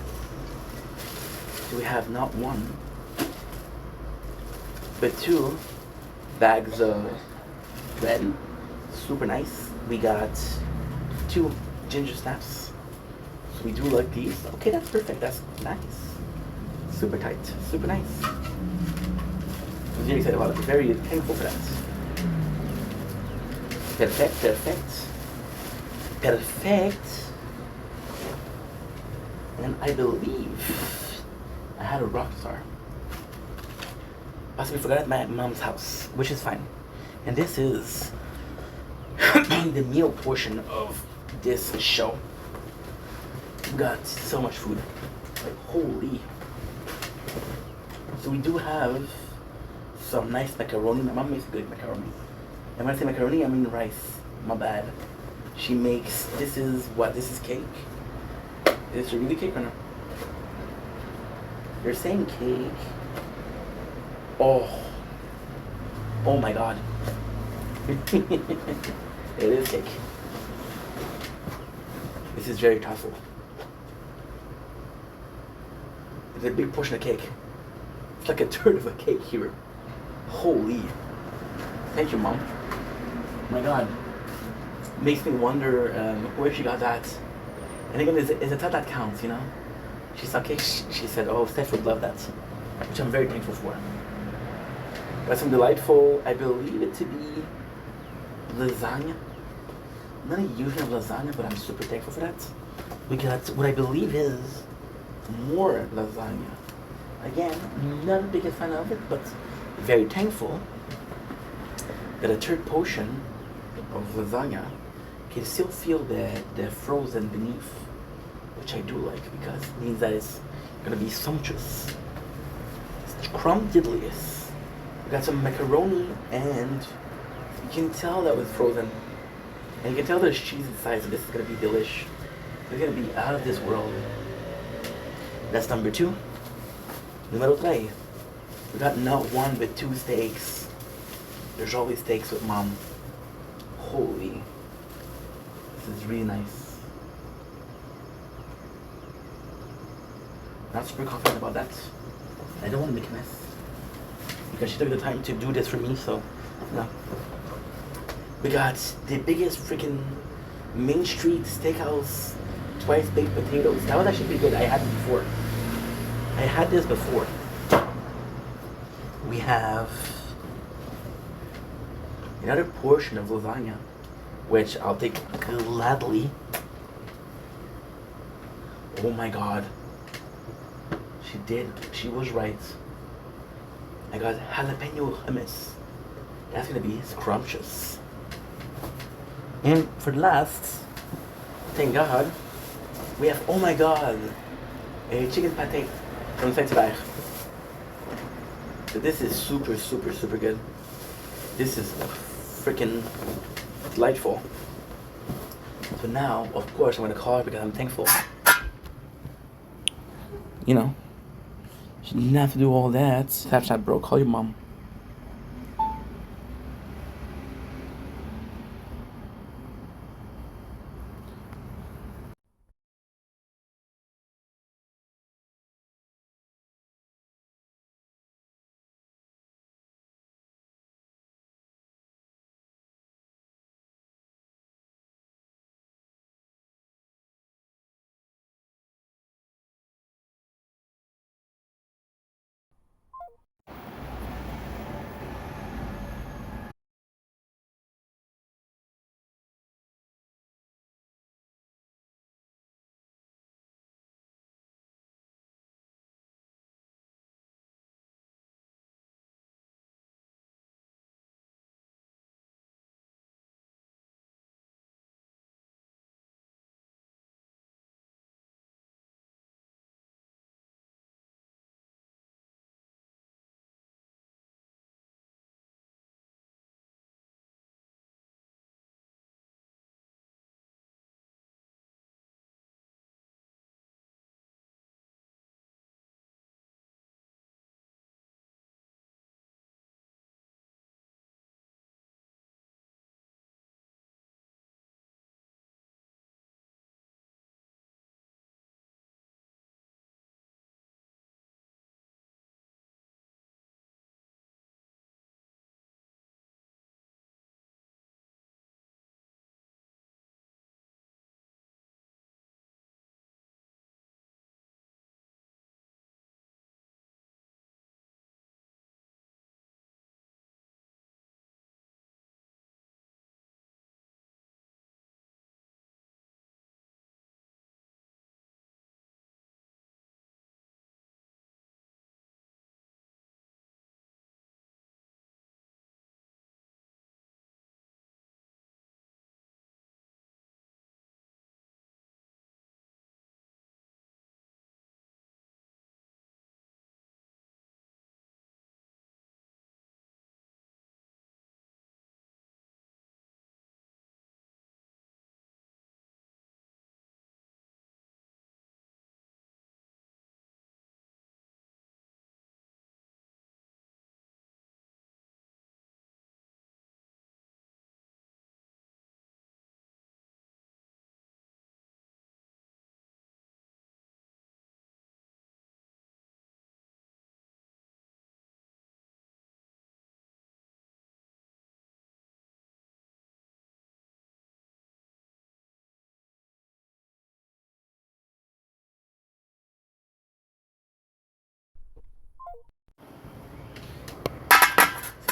So we have not 1, but 2 bags of bread. Super nice. We got 2 ginger snaps. So we do like these. Okay, that's perfect. That's nice. Super tight. Super nice. I'm very excited about it. Very thankful for that. Perfect, perfect. Perfect. And I believe I had a rock star. Possibly forgot at my mom's house, which is fine. And this is the meal portion of this show. We got so much food. Like, holy. So we do have some nice macaroni. My mom makes good macaroni. And when I say macaroni, I mean rice. My bad. She makes, this is what? This is cake? Is it really cake or not? They're saying cake. Oh, oh my god. It is cake. This is very truffle. It's a big portion of cake. It's like a third of a cake here. Holy. Thank you, Mom. My god. Makes me wonder where she got that. And again, is it that counts, you know? She saw cake, she said, oh, Steph would love that. Which I'm very thankful for. Got some delightful, I believe it to be lasagna. I'm not a user of lasagna, but I'm super thankful for that. We got what I believe is more lasagna. Again, not the biggest fan of it, but very thankful that a third portion of lasagna can still feel the frozen beneath, which I do like because it means that it's gonna be sumptuous. It's crumdiddlious. We got some macaroni, and you can tell that was frozen. And you can tell there's cheese inside, so this is gonna be delish. It's gonna be out of this world. That's number 2. Numero 3. We got not one but 2 steaks. There's always steaks with Mom. Holy. This is really nice. Not super confident about that. I don't want to make a mess. Because she took the time to do this for me, so no. We got the biggest freaking Main Street Steakhouse twice baked potatoes. That was actually pretty good. I had it before. I had this before. We have another portion of lasagna, which I'll take gladly. Oh my god. She was right. I got jalapeno hummus. That's gonna be scrumptious. And for the last, thank God, we have, oh my god, a chicken pate from Saint-Hubert. So this is super, super, super good. This is freaking delightful. So now, of course, I'm gonna call her because I'm thankful. You know, she didn't have to do all that. Snapchat, bro, call your mom.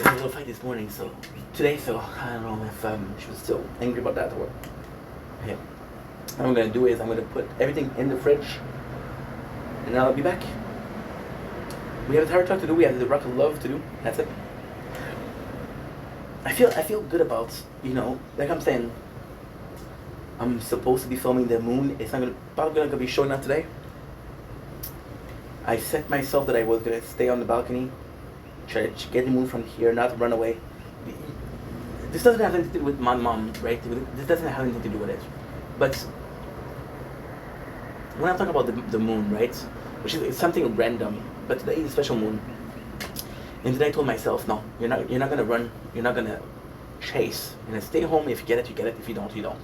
had a little fight this morning, so today, so I don't know if she was still angry about that or. Okay. What I'm gonna do is I'm gonna put everything in the fridge, and I'll be back. We have a tire talk to do. We have the rock of love to do. That's it. I feel good about, you know, like I'm saying. I'm supposed to be filming the moon. It's not gonna probably gonna be showing up today. I set myself that I was gonna stay on the balcony, try to get the moon from here, not run away. This doesn't have anything to do with my mom, right? This doesn't have anything to do with it. But when I'm talking about the moon, right, which is it's something random, but today is a special moon. And today I told myself, no, you're not gonna run, you're not gonna chase. You're gonna stay home. If you get it, you get it. If you don't, you don't.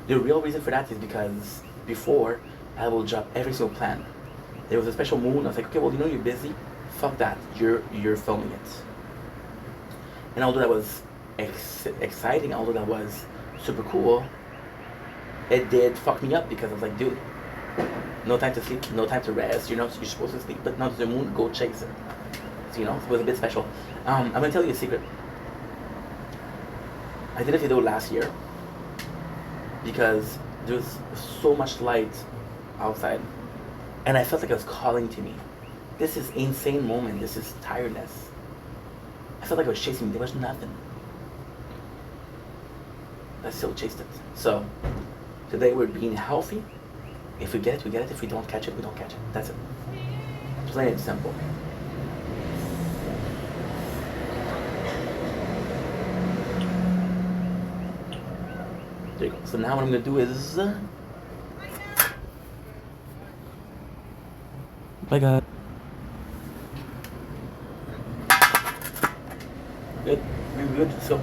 The real reason for that is because before I will drop every single plan. There was a special moon. I was like, okay, well, you know you're busy. Fuck that. You're filming it. And although that was exciting, although that was super cool, it did fuck me up because I was like, dude, no time to sleep, no time to rest. You're supposed to sleep, but not the moon. Go chase it. So, you know, it was a bit special. I'm gonna tell you a secret. I did a video last year because there was so much light outside, and I felt like it was calling to me. This is insane moment. This is tiredness. I felt like I was chasing me. There was nothing. I still chased it. So today we're being healthy. If we get it, we get it. If we don't catch it, we don't catch it. That's it. Plain and simple. There you go. So now what I'm gonna do is bye guys. Good. Really good. So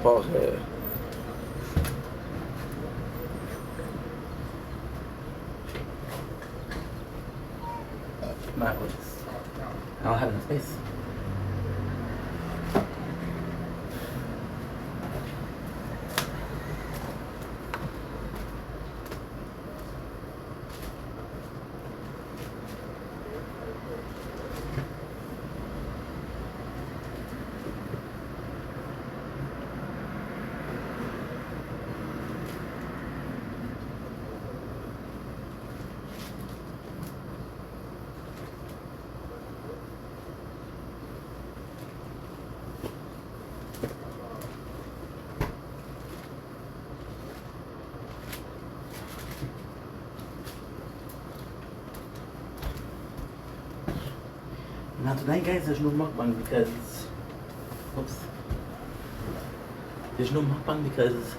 Pause here. My apologies. I don't have enough space. Now tonight, guys, there's no mukbang because, oops. There's no mukbang because